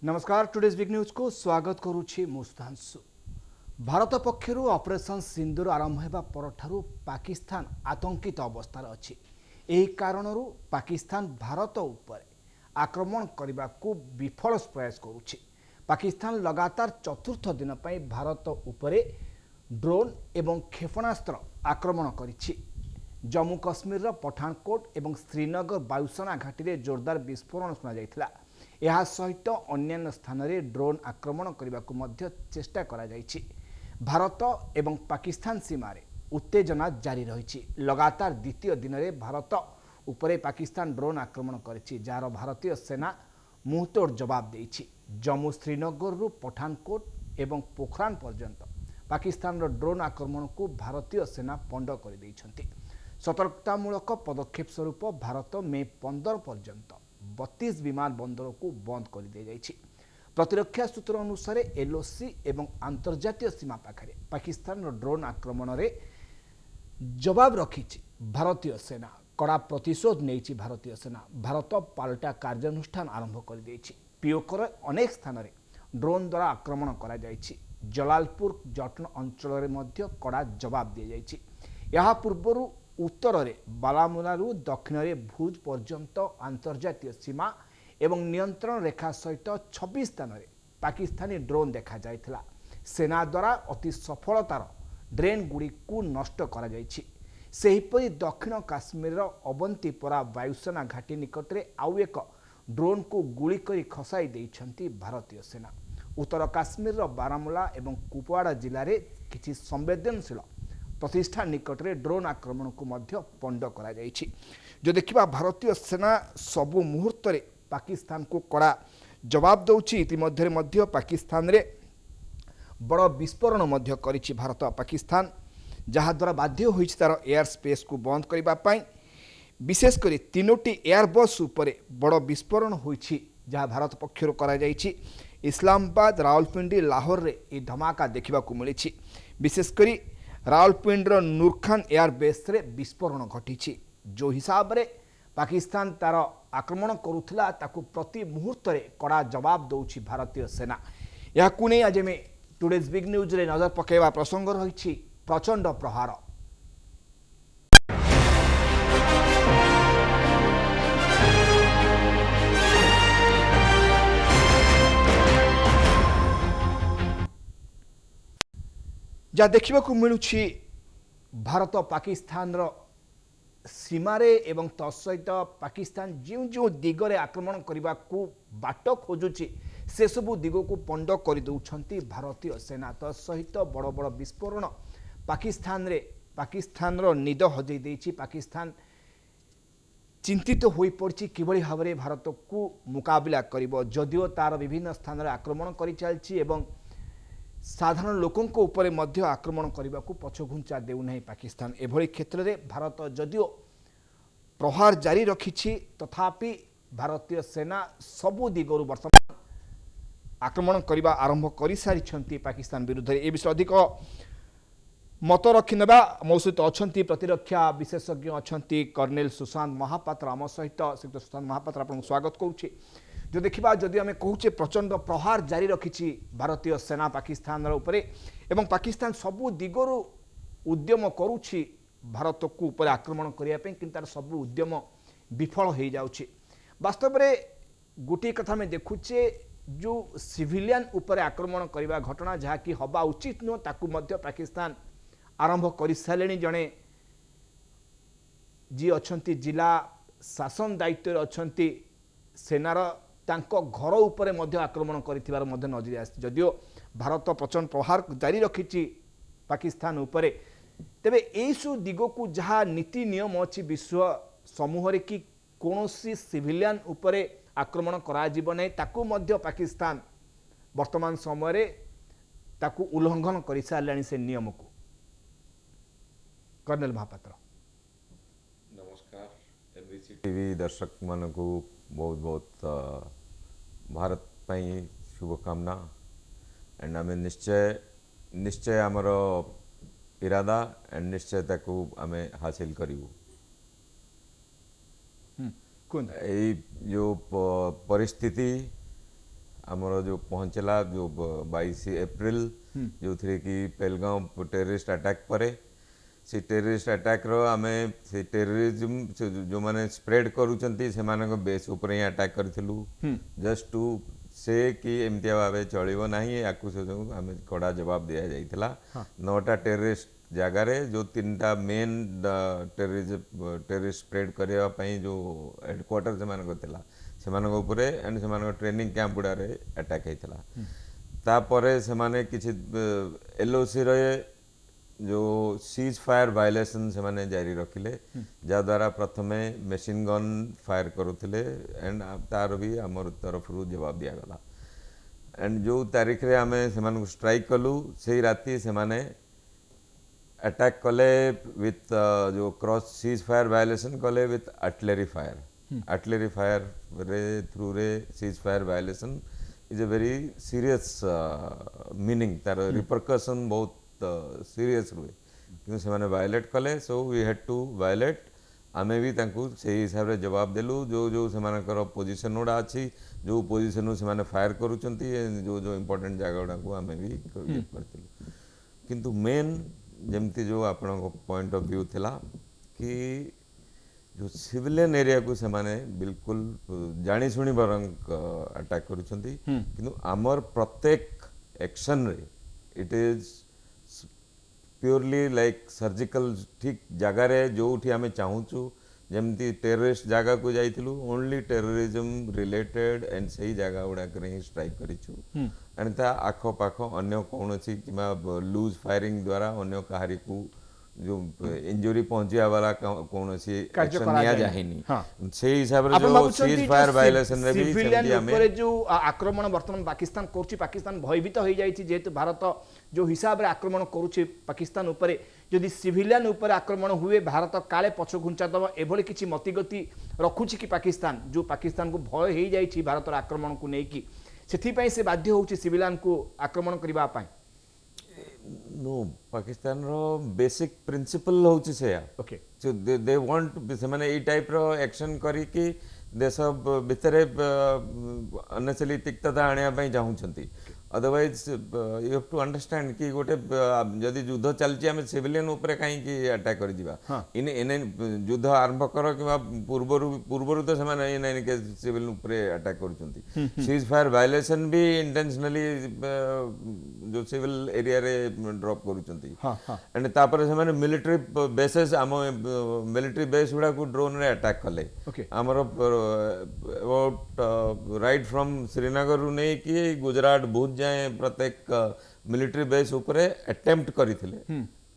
नमस्कार today's big news को स्वागत करुछि मुस्तांशु। भारत पक्षर ऑपरेशन सिंदूर आरंभ होगा परठारु पाकिस्तान आतंकित अवस्थार अछि। एही कारणरू पाकिस्तान भारत उपर आक्रमण करने को विफल प्रयास करुछि। पाकिस्तान लगातार चतुर्थ दिन पर भारत उपरे ड्रोन एवं क्षेपणास्त्र आक्रमण करिछि। जम्मू कश्मीर पठानकोट एवं श्रीनगर वायुसेना घाटी में जोरदार विस्फोरण शुणा जाइथिला। यह सहित अन्य स्थान में ड्रोन आक्रमण करने को चेष्टा करा जाइछि। भारत एवं पाकिस्तान सीमार उत्तेजना जारी रही। लगातार द्वितीय दिन में भारत उपरे पाकिस्तान ड्रोन आक्रमण करिछि, जार भारतीय सेना मुंहतोड़ जवाब देइछि। जम्मू श्रीनगर पठानकोट एवं पोखरान पर्यंत पाकिस्तान ड्रोन आक्रमण को भारतीय सेना पंड कर देइछन्ति। सतर्कतामूलक पदक्षेप स्वरूप भारत मे 15 पर्यंत 32 विमान बंदर को बंद कर दी जाइछि। प्रतिरक्षा सूत्र अनुसार एलओसी एवं अंतर्जातीय सीमा पाखरे पाकिस्तान ड्रोन आक्रमण रे जवाब रखिछि भारतीय सेना। कड़ा प्रतिशोध नहीं भारतीय सेना। भारत पाल्टा कार्यानुष्ठान आरंभ कर देइछि। पिओकर अनेक स्थान में ड्रोन द्वारा आक्रमण करा जाइछि। जलालपुर जटन अंचल में मध्य कड़ा जवाब दी जाइछि। यह पूर्व उत्तर में बालामुलारू दक्षिण में भुज पर्यंत अंतर्जातीय सीमा एवं नियंत्रण रेखा सहित 26 स्थान में पाकिस्तानी ड्रोन देखा जाइथिला। सेना द्वारा अति सफलतार ड्रोन गुड़ी को नष्ट करा जाइछि। सेहिपरि दक्षिण काश्मीर अवंतीपोरा वायुसेना घाटी निकट में आउ एक ड्रोन को गुली करी खसाई देइछन्ति भारतीय सेना। उत्तर काश्मीर बारामुला एवं कुपवाड़ा जिले में किछि संवेदनशील प्रतिष्ठान निकट में ड्रोन आक्रमण को मध्य पंड करा जाइछि। जो देखिबा भारतीय सेना सबु मुहूर्त रे पाकिस्तान को कड़ा जवाब दउछि। इतिमध्य मध्य पाकिस्तान रे बड़ विस्फोरण मध्य करिछि भारत। पाकिस्तान जहाँ द्वारा बाध्य होइछि तार एयर स्पेस को बंद करिबा पई विशेषकर 3टी एयरबस उपरे बड़ विस्फोरण होइछि, जहाँ भारत पक्षर करा जाइछि। इस्लामाबाद, रावलपिंडी, लाहौर रे ए धमाका देखा मिली। विशेषकर रावलपिंडीर नूरखान एयरबेस रे विस्फोरण घटी। जो हिसाब रे पाकिस्तान तार आक्रमण करुथिला ताकू प्रति मुहूर्त रे कड़ा जवाब दउछि भारतीय सेना। याकू नै आज में टुडेज बिग न्यूज रे नजर पकेवा प्रसंग रही प्रचंड प्रहार। जा देखा मिलूँ भारत पाकिस्तान सीमारे एवं तत्सहित पाकिस्तान जो जो दिगरे आक्रमण करने को बाट खोजुची से सबू दिग को पंड कर दौरान भारतीय सेना। तत्सहित बड़ बड़ विस्फोरण पाकिस्तान निद हजई देइछि। पाकिस्तान चिंतित हो पड़ी किभली भाव में भारत को मुकाबला करिबो। जदिओ तार विभिन्न स्थान में आक्रमण कर चलछि एवं साधारण लोकों ऊपर मध्य आक्रमण करने को पछघुंचा देउनाही पाकिस्तान। एभली क्षेत्र में भारत जदिओ प्रहार जारी रखिछि, तथापि भारतीय सेना सबु दिगरु वर्तमान आक्रमण करने आरंभ कर सारी पाकिस्तान विरुद्ध। ए विषय अधिक मत रखिनेबा मो सहित अच्छा प्रतिरक्षा विशेषज्ञ अच्छा कर्नेल सुशांत महापात्र आम सहित। श्री सुशांत महापात्र आपको स्वागत करुच्ची। जो देखा जदि आम कहूचे प्रचंड प्रहार जारी रखिछि भारतीय सेना पाकिस्तान उपरे एवं पाकिस्तान सबु दिगरु उद्यम करुछि भारत को ऊपर आक्रमण करने कि तार सबु उद्यम विफल हो जाउछि। वास्तव में गोटे कथा में देखुचे जो सिविलियन उपरे आक्रमण करने घटना जहाँ कि हवा उचित नुह ताकू मध्य पाकिस्तान आरंभ कर सारे। जड़े जी अच्छा जिला शासन दायित्व अच्छा सेनार तांको घर उपरे मध्य आक्रमण करिथिबार मध्य नजर आसी। जदिओ भारत प्रचंड प्रहार जारी रखिछि पाकिस्तान उपरे, तेबे एसु दिग को जहाँ नीति नियम अच्छी विश्व समूह रे कि कौनसी सिविलियन उपरे आक्रमण करा जिवो नै ताकू मध्य पाकिस्तान वर्तमान समय रे ताकू उल्लंघन कर साराणी से नियम को। कर्नल महापात्र नमस्कार। एमबीसी टीवी दर्शक मान को बहुत बहुत भारत पाई शुभकामना। एंड आम निश्चय आमर इरादा एंड निश्चय ताकू आम हासिल करूँ। जो परिस्थिति ଆମର जो पहुंचला जो 22 एप्रिल जो थे कि पहलगांव टेररिस्ट अटैक पर से टेररिस्ट अटैक रो आमे से टेररिज्म जो माने स्प्रेड करूचंती से मानक बेस ऊपर ही अटैक करथिलु जस्ट टू से कि एमतिया भावे चलिबो नाही आकु से आमे कड़ा जवाब दिया जाइतला 9टा टेररिस्ट जगार जो 3टा मेन टेररिस्ट स्प्रेड करबा पई जो हेडक्वार्टर से मानक थिला से मानक ऊपरे एंड से मानक ट्रेनिंग कैंप गुडारे अटैक हेतला तापरे से माने किछि एलओसी रे जो सीज फायर वायलेशन से माने जारी रखिले जा द्वारा प्रथमे मशीन गन फायर करुथिले एंड तार भी हमर तरफ रु जवाब दिया गला एंड जो तारीख रे आमे से माने स्ट्राइक कलु सेही राती से माने अटैक कले विथ जो क्रॉस सीज फायर वायलेशन कले विथ आर्टिलरी फायर रे थ्रू रे cease fire violation is a very serious meaning तार रिपरकशन बहुत सीरियस रुए क्योंकि से माने वायलेट कले so we had to violate आमे भी तांकु से हिसाब रे जवाब देलु जो जो से मानकर पोजीशन उडा अछि जो पोजीशन से माने फायर करूचंती जो जो इंपोर्टेंट जगह उडा को आमे भी करथिलु किंतु मेन जेमती जो आपण को पॉइंट ऑफ व्यू थिला कि जो सिविलियन एरिया को से माने बिल्कुल जानी सुनी बरंग अटैक करूचंती किंतु आमर प्रत्येक एक्शन रे it is purely like surgical ठीक जगार जो आम चाहूँ जमती टेररिस्ट जगह को जाइलु ओनली टेररिज्म रिलेटेड एंड सही जगह गुड़ाक ही स्ट्राइक करूँ एंड ता आख पाख अन्य कौन कि लूज फायरिंग द्वारा अन्य कहारी को जो इंजुरी पहुंचा वाला कौन एक्शन निया जाहिनी से हिसाब रे जो सीज फायर वायलेशन रे भी सिविलियन ऊपर जो आक्रमण वर्तमान पाकिस्तान करूची पाकिस्तान भयभीत हो जाइछि जेहेतु भारत जो हिसाब रे आक्रमण करूची पाकिस्तान ऊपर जदि सिविलियन ऊपर आक्रमण हुए भारत काले पछ घुंचा दब एभली किछि मतिगति रखुछि कि पाकिस्तान को भय हो जाइछि भारत आक्रमण को नेकी सेथि पई से बाध्य होउछि सिविलियन को आक्रमण करबा पई नो पाकिस्तान रो बेसिक प्रिंसिपल होउछि से okay so they want say माने ए टाइप रो एक्शन करी कि देश भितरे अननेसेसरी तिक्तता आनिया पई चाहूछंती otherwise you have to understand कि गोटे जदि युद्ध चलछि हम सिविलियन ऊपर काहे कि अटैक करि दिबा इन युद्ध आरंभ कर कि पूर्वरु तो से माने इन के सिविल ऊपर अटैक करूछंती सीज फायर वायलेशन भी इंटेंशनली जो सिविल एरिया रे ड्रॉप करूछंती एंड तापर से माने मिलिटरी बेसेस हम मिलिटरी बेस गुडा को ड्रोन रे अटैक कले हमर अबाउट राइट फ्रॉम श्रीनगर रु नै कि गुजरात बहुत जाए प्रत्येक मिलिटरी बेस ऊपर अटेम्प्ट करथिले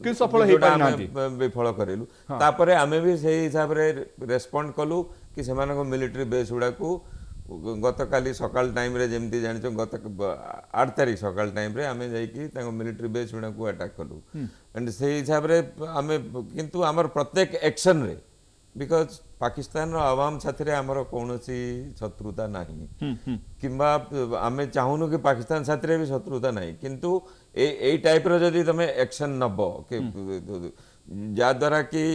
कि सफल हे पानांती विफल करेलु तापरे आमे भी सही हिसाब रे रेस्पोंड कलु कि सेमान को मिलिटरी बेस गुडा को गतकाली सकाल टाइम रे जेमती जानिछो गत 8 तारिख सकाल टाइम रे आमे जाई कि ताको मिलिटरी बेस गुडा को अटैक कलु एंड सही हिसाब रे आमे किंतु हमर प्रत्येक एक्शन रे बिकॉज पाकिस्तान रो आवाम साथरे हमर कोनोसी शत्रुता नाही किंबा आमे चाहूनु कि पाकिस्तान साथरे भी शत्रुता नाही किंतु ए टाइप रो जदी तमे एक्शन नबो कि जा द्वारा कि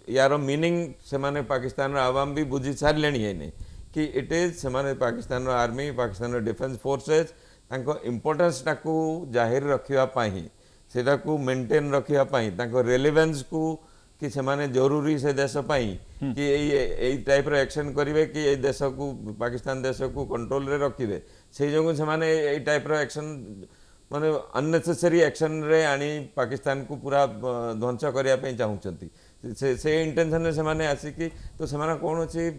यार मीनिंग से माने पाकिस्तान रो आवाम भी बुझी सार लेनी है ने कि इट इज से माने पाकिस्तान रो आर्मी पाकिस्तान रो डिफेंस फोर्सेस तांको इंपोर्टेंस टाकू जाहिर रखिया पाही सेटा को मेंटेन रखिया पाही तांको रेलेवेंस को कि से माने जरूरी से देश पाई कि ए टाइप रो एक्शन करिवे कि ए देश को पाकिस्तान देश को कंट्रोल रे रखिवे से जगह से माने ए टाइप रो एक्शन माने अननेसेसरी एक्शन रे आनी पाकिस्तान को पूरा ध्वंस करिया पे चाहूचंती से इंटेंशन रे से माने आसी कि तो से माने कोन अछि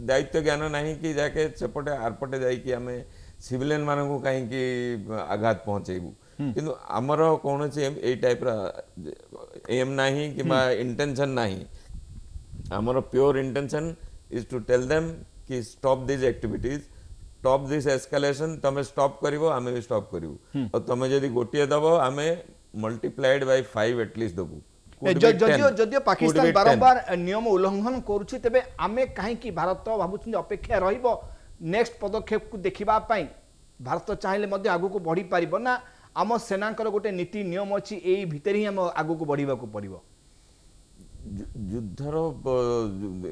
दायित्व ज्ञान नाही कि जाके सेपटे आरपटे जाई कि हमें सिविलियन माने को काहे कि आघात पहुंचेबू किंतु आमर कौन ए टाइप एम नाही कि इंटेंशन नाही आमर pure intention is to tell them कि stop this activities stop this escalation तमे स्टॉप करिवो आमे भी स्टॉप करिवो और तमे जदी गोटिए दबो आमे मल्टीप्लाइड बाय 5 एटलीस्ट दबो जदियो पाकिस्तान बारंबार नियम उल्लंघन करूछि तबे आमे काहे कि भारत भाबुछि अपेक्षा रहिबो नेक्स्ट पदक्षेप को देखिबा पई भारत चाहिले मध्ये आगु को बढ़ी पारिबो ना आम सेनांकर गोटे नीति नियम अच्छी यही भितर ही आम आगु को बढ़ा पड़ो युद्धर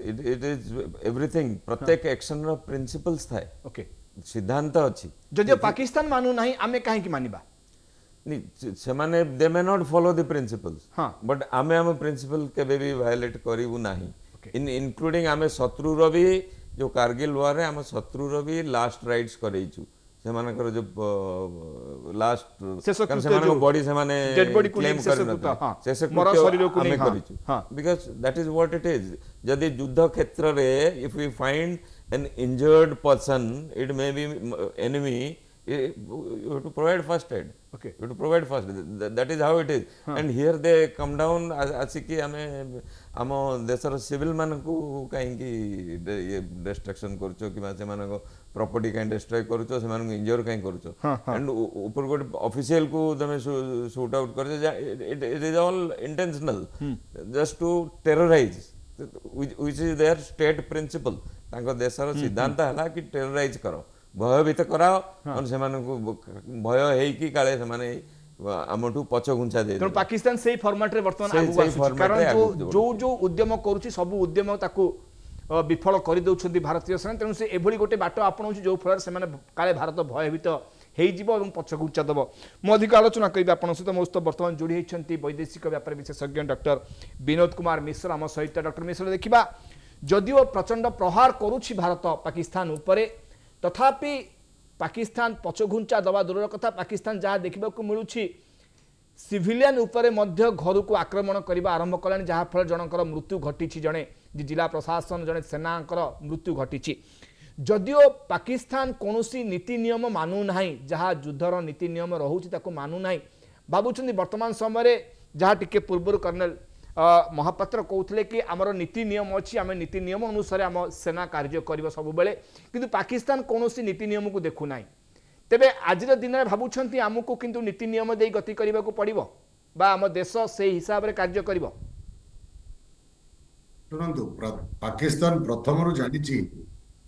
इट इज एवरीथिंग प्रत्येक एक्शन रो प्रिंसिपल्स थाए ओके सिद्धांत अच्छी जदिओ पाकिस्तान मानु नाही आमे काहे मानिबा ସେମାନେ they may not follow the principles हाँ। बट आमे आम प्रिंसिपल केबे भी वायलेट करिवु नाही Okay. इनक्लूडिंग आमे शत्रुर भी जो कारगिल वार रे आमे शत्रुर भी लास्ट राइट्स करैछु सेमानकर जो लास्ट शेषकृत्य सेमानकर जो बॉडी सेमाने dead body को क्लेम नेइक कर शेषकृत्य, हाँ। शेष मरा शरीर को आमे नेइक, हाँ, करिछु हाँ। Because that is what it is यदि युद्ध क्षेत्र रे if we find an injured person it may be enemy you have to provide first aid. Okay. You have to provide first aid. That is how it is. And here they come down ଆସିକି ଆମେ ଆମ ଦେଶର civil ମାନଙ୍କୁ କାହିଁକି ଡିଷ୍ଟ୍ରକ୍ସନ କରୁଛ କିମ୍ବା ସେମାନଙ୍କ property କାହିଁ ଡିଷ୍ଟ୍ରୟ କରୁଛ ସେମାନଙ୍କୁ ଇଞ୍ଜୋର କାହିଁ କରୁଛ ଆଣ୍ଡ ଉପର ଗୋଟେ ଅଫିସିଆଲକୁ ତମେ ସୁଟ୍ ଆଉଟ୍ କରୁଛ it is all intentional just to terrorise which is their state principle. ତାଙ୍କ ଦେଶର ସିଦ୍ଧାନ୍ତ ହେଲା କି ଟେରରାଇଜ କର भयभीत कराओ सेमानकु भय हेकी काले सेमाने आमठू पछ घुंचा दे तेणु पाकिस्तान से फॉर्मेट रे वर्तमान आगु आसुछि कारण जो जो उद्यम करूछि सब उद्यम ताकू विफल कर दउछन्ती भारतीय सेना तेणु से एभली गोटे बाट आपणाउछि जो फल से माने काले भारत भयभीत हेजिबो एवं पछ घुंचा दबो मो अधिक आलोचना करिबा आपण सहित मोस्त वर्तमान जोड़ी हेछन्ती वैदेशिक व्यापार विशेषज्ञ डॉक्टर विनोद कुमार मिश्र आम सहित डॉक्टर मिश्र देखिबा जदिओ प्रचंड प्रहार करूछि भारत पाकिस्तान उपरे तथापि पाकिस्तान पछघुंचा दबा दूर कथा पाकिस्तान जहाँ देखा मिलूँ सिविलियन उपरे मध्य घर को आक्रमण करने आरंभ कलानी जहाँ फल जनकर मृत्यु घटी जड़े जिला प्रशासन जड़े सेनाकर मृत्यु घटी जदिओ पाकिस्तान कौन नीति नियम मानु ना जहाँ युद्धर नीति नियम रोचे मानु ना भावुं वर्तमान समय जहाँ टिके पूर्व कर्नेल महापात्र कहते कि आमर नीति नियम अच्छी आम नीति नियम अनुसार आम सेना कार्य कर सब बेले किंतु पाकिस्तान कौन नीति नियम को देखुना तेबे आज दिन में भावुं आमको किंतु नीति नियम दे गति करने को पड़ो बा आम देश से हिसाब से कार्य कर शुणु पाकिस्तान प्रथम जानी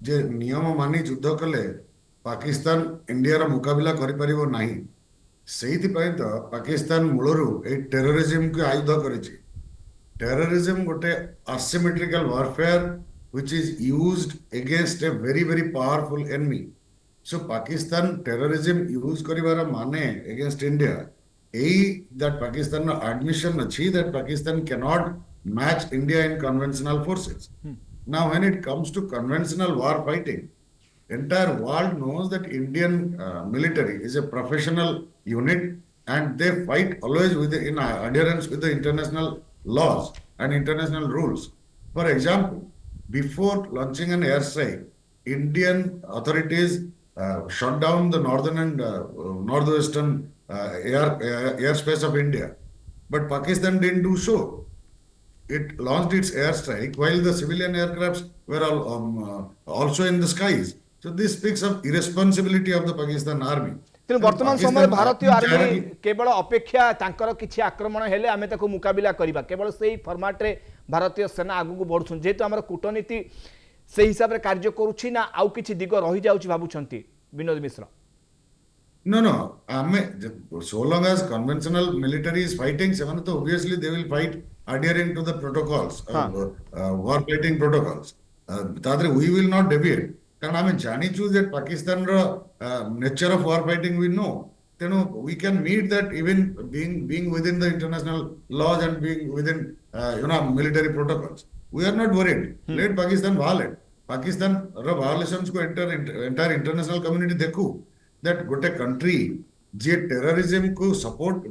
जे नियम मानि युद्ध कले पाकिस्तान इंडिया मुकाबला करें से पाकिस्तान मूलरू टेररिज्म को आयुध कर terrorism गोटे asymmetrical warfare which is used against a very very powerful enemy. So Pakistan terrorism use करिवार माने against India that Pakistan admission अच्छी that Pakistan cannot match India in conventional forces. Now when it comes to conventional war fighting, entire world knows that Indian military is a professional unit and they fight always in adherence with the international laws and international rules. For example, before launching an airstrike, Indian authorities shut down the northern and northwestern airspace of India. But Pakistan didn't do so. It launched its airstrike while the civilian aircrafts were also in the skies. So this speaks of irresponsibility of the Pakistan army. तेणु वर्तमान समय भारतीय army केवल अपेक्षा तांकर किछि आक्रमण हेले आमे ताको मुकाबिला करिबा केवल सेही फॉर्मेट रे भारतीय सेना आगु बढ़ुछन जेतु हमर कूटनीति से हिसाब रे कार्य करूछि ना आउ किछि दिग रहि जाउछि भाबुछंती विनोद मिश्र No, आमे so long as conventional military is fighting seven तो obviously they will fight adhering to the protocols war fighting protocols तादरे we will not deviate कारण आमे जानिछु that Pakistan row nature of war fighting we know तेणु we can meet that even being within the international laws and being within military protocols. We are not worried. Let Pakistan violate. Pakistan row violations को entire international community देखू that गोटे country जे terrorism को support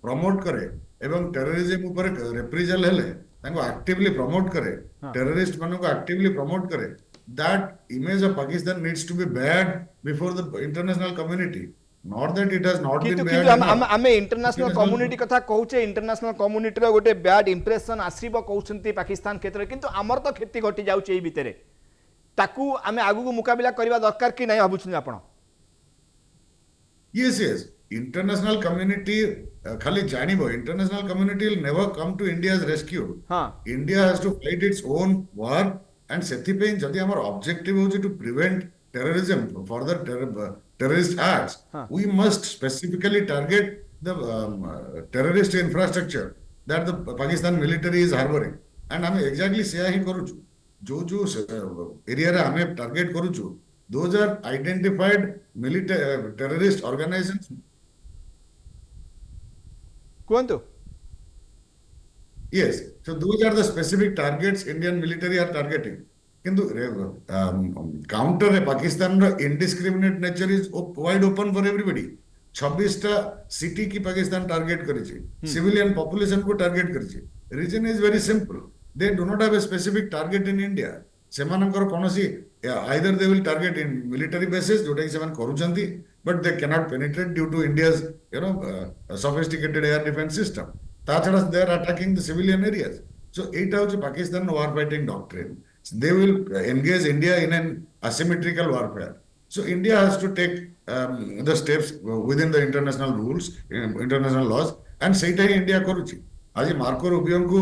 promote करे एवं terrorism ऊपर reprisal हेले तांको actively promote करे terrorist मानों को actively promote करे that image of Pakistan needs to be bad before the international community. Not that it has not been bad. आमे इंटरनेशनल कम्युनिटी कथा कहूचे इंटरनेशनल कम्युनिटी रो गोटे बैड इंप्रेशन आसीबो कहउछंती पाकिस्तान क्षेत्र किंतु हमर तो खेती घटी जाउचे एई भितरे ताकू आमे आगु को मुकाबिला करबा दरकार कि नै भाबुछन आपण Yes. International community खाली जानिबो international community will never come to India's rescue. India has to fight its own war and sethipe जदि हमर objective होची to prevent terrorism further terrorist acts we must specifically target the terrorist infrastructure that the Pakistan military is harboring and हमें exactly सेया ही करूछु जो area रे हमें target करूछु those are identified military terrorist organizations. କୁହନ୍ତୁ। Yes, so those are the specific targets Indian military are targeting. କିନ୍ତୁ counter Pakistan indiscriminate nature is wide open for everybody. 26टा city की Pakistan target करिछि, civilian population को target करिछि. Reason is very simple, they do not have a specific target in India. सेमानकर कोनोसी either they will target in military basis जोटा कि सेमान करूछंती, but they can not penetrate due to India's sophisticated air defense system. ताछड़ा they are attacking the civilian areas. So एटा होछि Pakistan war fighting doctrine. They will engage India in an asymmetrical warfare. So India has to take the steps within the international rules, international laws, and ସେଇଟା ହିଁ India କରୁଛି. ଆଜି Marco ରୁବିଓଙ୍କୁ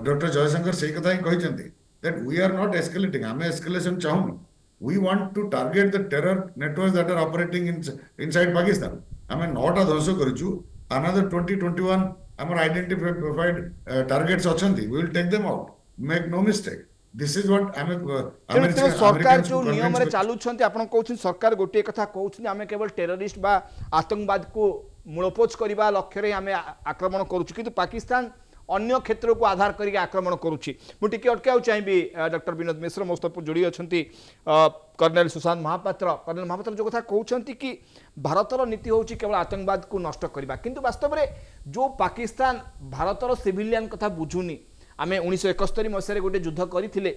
doctor Jaishankar ସେଇ କଥା ହିଁ କହିଛନ୍ତି that we are not escalating. ଆମେ escalation ଚାହୁଁନୁ. We want to target the terror networks that are operating inside Pakistan. ଆମେ 9ଟା ଧ୍ୱଂସ କରିଛୁ. Another 2021 ଆମର identified targets ଅଛନ୍ତି. We will take them out. Make no mistake. This is what ଆମେ ତେଣୁ ସରକାର ଯୋଉ ନିୟମରେ ଚାଲୁଛନ୍ତି, ଆପଣ କହୁଛନ୍ତି ସରକାର ଗୋଟିଏ କଥା କହୁଛନ୍ତି ଆମେ କେବଳ ଟେରରିଷ୍ଟ ବା ଆତଙ୍କବାଦକୁ ମୂଳପୋଛ କରିବା ଲକ୍ଷ୍ୟରେ ଆମେ ଆକ୍ରମଣ କରୁଛୁ, କିନ୍ତୁ ପାକିସ୍ତାନ ଅନ୍ୟ କ୍ଷେତ୍ରକୁ ଆଧାର କରିକି ଆକ୍ରମଣ କରୁଛି। ମୁଁ ଟିକେ ଅଟକାଇବାକୁ ଚାହିଁବି ଡକ୍ଟର ବିନୋଦ ମିଶ୍ର, ମୋ ସହିତ ଯୋଡ଼ି ଅଛନ୍ତି କର୍ଣ୍ଣେଲ ସୁଶାନ୍ତ ମହାପାତ୍ର। କର୍ଣ୍ଣେଲ ମହାପାତ୍ର ଯେଉଁ କଥା କହୁଛନ୍ତି କି ଭାରତର ନୀତି ହେଉଛି କେବଳ ଆତଙ୍କବାଦକୁ ନଷ୍ଟ କରିବା, କିନ୍ତୁ ବାସ୍ତବରେ ଯେଉଁ ପାକିସ୍ତାନ ଭାରତର ସିଭିଲିଆନ୍ କଥା ବୁଝୁନି। ଆମେ 1971 ମସିହାରେ ଗୋଟେ ଯୁଦ୍ଧ କରିଥିଲେ,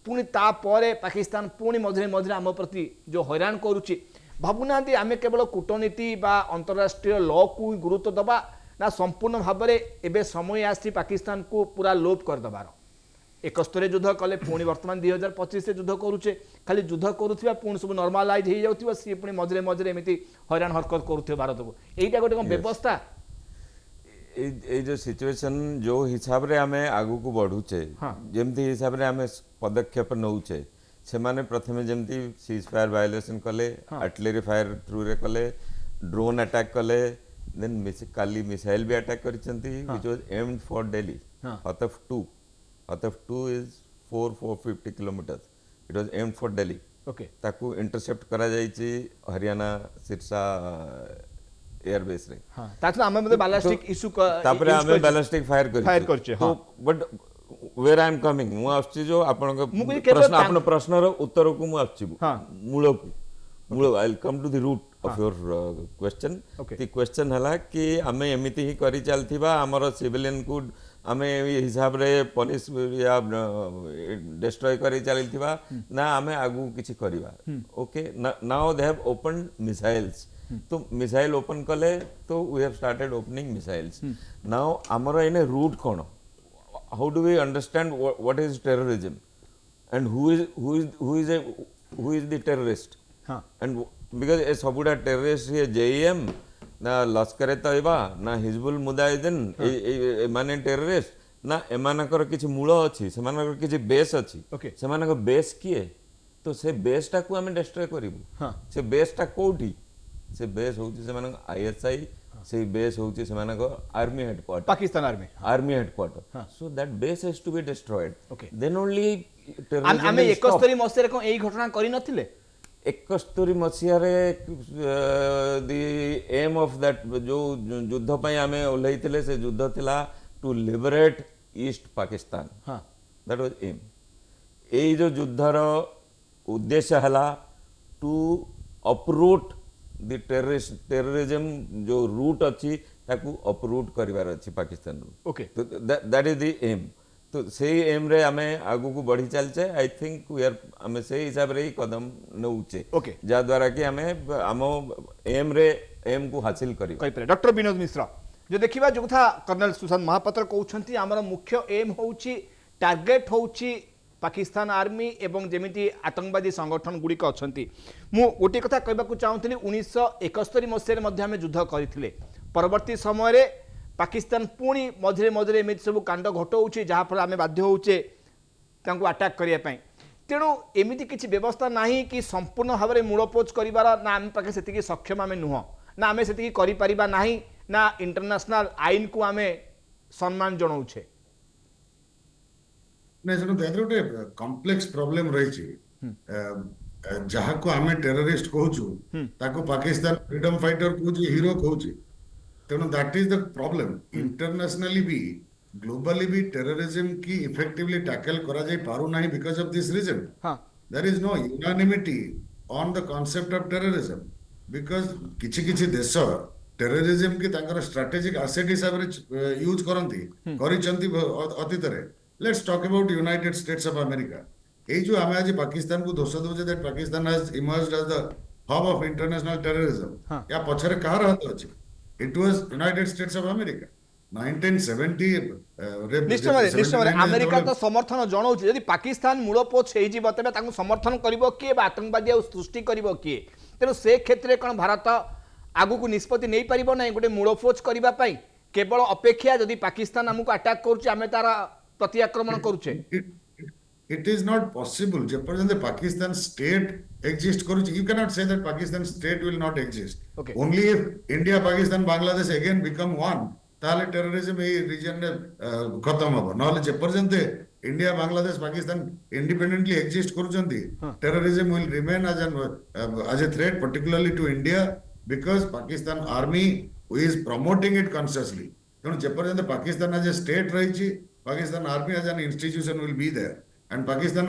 ପୁଣି ତାପରେ ପାକିସ୍ତାନ ପୁଣି ମଝିରେ ମଝିରେ ଆମ ପ୍ରତି ଯେଉଁ ହଇରାଣ କରୁଛି, ଭାବୁନାହାନ୍ତି ଆମେ କେବଳ କୂଟନୀତି ବା ଅନ୍ତରାଷ୍ଟ୍ରୀୟ ଲକୁ ଗୁରୁତ୍ୱ ଦେବା, ନା ସମ୍ପୂର୍ଣ୍ଣ ଭାବରେ ଏବେ ସମୟ ଆସିଛି ପାକିସ୍ତାନକୁ ପୁରା ଲୋପ କରିଦେବାର। 71 ଯୁଦ୍ଧ କଲେ, ପୁଣି ବର୍ତ୍ତମାନ 2025 ଯୁଦ୍ଧ କରୁଛେ, ଖାଲି ଯୁଦ୍ଧ କରୁଥିବା ପୁଣି ସବୁ ନର୍ମାଲାଇଜ୍ ହେଇଯାଉଥିବ, ସିଏ ପୁଣି ମଝିରେ ମଝିରେ ଏମିତି ହଇରାଣ ହରକତ କରୁଥିବ ଭାରତକୁ। ଏଇଟା ଗୋଟେ କ'ଣ ବ୍ୟବସ୍ଥା? जो सिचुएशन जो हिसाब रे आमे आगु को बढ़ुचे, जेमती हिसाब रे आमे पदक्षेप नौचे, से माने प्रथमे जेमती सीज फायर वायलेशन कले, आर्टिलरी फायर थ्रू रे कले, ड्रोन अटैक कले, देन काली मिसाइल भी अटैक करिसंती which was aimed for Delhi. Hatf 2 is 450 kilometres. It was aimed for Delhi. Okay, ताकू इंटरसेप्ट करा जायछि हरियाणा सिरसा एयरबेस रे. हां, ताछला हम मतलब बैलिस्टिक इशू तापरे हमें बैलिस्टिक फायर करछे. तो but where I am coming, मु आछि जो आपन प्रश्न, आपन प्रश्नर उत्तर को मु आछि मूल I will come to the root of your question. The question हला कि हमें एमिति ही करि चलथिबा हमर सिविलियन को हमें हिसाब रे पुलिस या डिस्ट्रॉय करि चलथिबा ना, हमें आगु किछि करिबा. Okay, now they have open missiles. तो मिसाइल ओपन कले तो we have started opening missiles. Now आमर इन रूट कौन, how do we understand what is terrorism and who is the terrorist. And because ए सबुडा टेररिस्ट ये JeM ना लश्कर तैयबा ना हिजबुल मुजाहिदीन माने टेररिस्ट ना, एमानकर किछि मूल अछि, सेमानकर किछि बेस अछि. सेमानकर बेस किए, तो से बेसटा को हमें डिस्ट्रॉय करिवु. से बेसटा कोठी, से बेस होची से मानक आईएसआई, से बेस होची से मानक army headquarter, Pakistan army headquarter. So that base has to be destroyed. Then only terrorism. आमे 71 मसिया रे कोन एई घटना करि नथिले. 71 मसिया रे द एम ऑफ दैट जो युद्ध पय आमे ओलैथिले, से युद्ध थिला to liberate East Pakistan. That was aim. एई जो युद्धर उद्देश्य हला टू अपरूट द टेररिज्म जो रूट अच्छी ताकू अपरूट करिवार अच्छी पाकिस्तान रू. ओके, तो दैट इज द एम. तो से एम रे आमे आगु को बढ़ी चलचे. आई थिंक वी आर आमे से हिसाब रे ही कदम नउचे. ओके, जा द्वारा कि आमे आम एम को हासिल करी. डॉक्टर विनोद मिश्र जो देखिबा, जो कथा कर्नल सुशांत महापात्र कहउछंती, हमर मुख्य एम होउची, टार्गेट होउची पाकिस्तान आर्मी एवं जेमिति आतंकवादी संगठन गुड़िक अच्छा. मु गोटे कथा कहवाक चाहूँगी, 1971 मसीह आम युद्ध करते, परवर्ती समय पाकिस्तान पुणी मझे मझे एमती सब कांड घटाऊे, जहाँफल आम बाध्य होचे आटाक करने. तेणु एमती किसी व्यवस्था ना कि संपूर्ण भाव में मूलपोच कर ना, आम पाखे से सक्षम आम नुह ना, आम से कर ना इंटरनेशनल आईन को आम सम्मान जनाऊे. नहीं सुनो, गोटे कम्प्लेक्स प्रॉब्लम रही. ଯାହାକୁ ଆମେ ଟେରରିଷ୍ଟ କହୁଛୁ ତାକୁ ପାକିସ୍ତାନ ଫ୍ରିଡମ ଫାଇଟର କହୁଛି, ହିରୋ କହୁଛି। ତେଣୁ that is the problem. Internationale B globally B terrorism କି ଇଫେକ୍ଟିଭଲି ଟ୍ୟାକଲ କରାଯାଇ ପାରୁନାହିଁ ବିକଜ ଅଫ ଦିସ୍ ରିଜନ। ହଁ There is no unanimity on the concept of terrorism because କିଛି କିଛି ଦେଶ ଟେରରିଜିମ କି ତାଙ୍କର ଷ୍ଟ୍ରାଟେଜିକ ଆସେଟ ହିସାବରେ ୟୁଜ କରନ୍ତି, କରିଛନ୍ତି ଅତୀତରେ। Let's talk about united states of America. ଏଇ ଯୋଉ ଆମେ ଆଜି ପାକିସ୍ତାନକୁ ଦୋଷ ଦଉଛେ that Pakistan has emerged as the hub of international terrorism, ହଁ ୟା ପଛରେ କାହାର ହାତ ଅଛି? It was United States of America 1970 ନିଶ୍ଚୟ ଭାବରେ ନିଶ୍ଚୟ ଭାବରେ 79 ଆମେରିକା ତ ଯେତେବେଳେ ସମର୍ଥନ ଜଣାଉଛି। ଯଦି ପାକିସ୍ତାନ ମୂଳପୋଛ ହେଇଯିବ ତେବେ ତାଙ୍କୁ ସମର୍ଥନ କରିବ କିଏ ବା ଆତଙ୍କବାଦୀ ଆଉ ସୃଷ୍ଟି କରିବ କିଏ? ତେଣୁ ସେ କ୍ଷେତ୍ରରେ କ'ଣ ଭାରତ ଆଗକୁ ନିଷ୍ପତ୍ତି ନେଇପାରିବ ନାହିଁ ଗୋଟେ ମୂଳପୋଛ କରିବା ପାଇଁ? କେବଳ ଅପେକ୍ଷା ଯଦି ପାକିସ୍ତାନ ଆମକୁ ଆଟାକ୍ କରୁଛି ଆମେ ତାର ପ୍ରତି ଆକ୍ରମଣ କରୁଛେ। it, it is not possible ଯେପର୍ଯ୍ୟନ୍ତ ପାକିସ୍ତାନ state exist କରୁଛି। You cannot say that Pakistan state will not exist. Okay. Only if India, Pakistan, Bangladesh again become one, ତାହେଲେ ଟେରରିଜିମ ଏଇ ରିଜନରେ ଖତମ ହବ। ନହେଲେ ଯେପର୍ଯ୍ୟନ୍ତ India, Bangladesh, Pakistan independently exist କରୁଛନ୍ତି, terrorism will remain as a threat, particularly to India, because Pakistan army is promoting it consciously. ତେଣୁ ଯେପର୍ଯ୍ୟନ୍ତ Pakistan as a state ରହିଛି, Pakistan army as an institution will be there, and Pakistan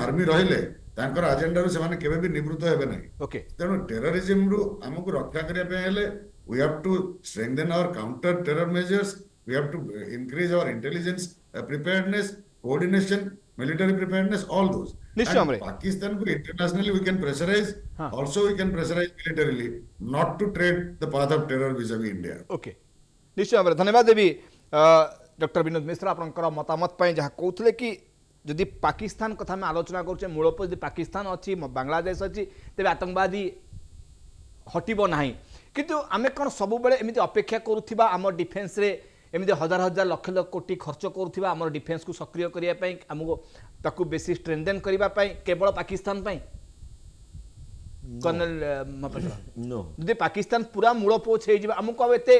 army ରହିଲେ ତାଙ୍କର ଆଜେଣ୍ଡାରୁ ସେମାନେ କେବେ ବି ନିବୃତ୍ତ ହେବେ ନାହିଁ। ଓକେ ତେଣୁ ଟେରରିଜିମରୁ ଆମକୁ ରକ୍ଷା କରିବା ପାଇଁ ହେଲେ we have to strengthen our counter terror measures, we have to increase our intelligence preparedness, coordination, military preparedness, all those. ନିଶ୍ଚୟ And ଭାବରେ Pakistan ku internationally we can pressurize, Huh. also we can pressurize militarily not to tread the path of terror vis-a-vis India. Okay निश्चय भाव धन्यवाद देवी doctor Vinod मिश्र आपंकर मतामत जहाँ कहते कि जदि पाकिस्तान कथा आम आलोचना करुचे मूलप जब पाकिस्तान अच्छी बांग्लादेश अच्छी तेज आतंकवादी हटब ना किंतु आम कौन सब एमती अपेक्षा करुवा आम डिफेन्स रे एमती हजार हजार लक्ष लक्ष कोटी खर्च करुवा आम डिफेन्स को सक्रिय करने आमको ताकू बेसी स्ट्रेंथेन करने केवल पाकिस्तान कर्नल नो जदि पाकिस्तान पूरा मूलपोछ होमको आते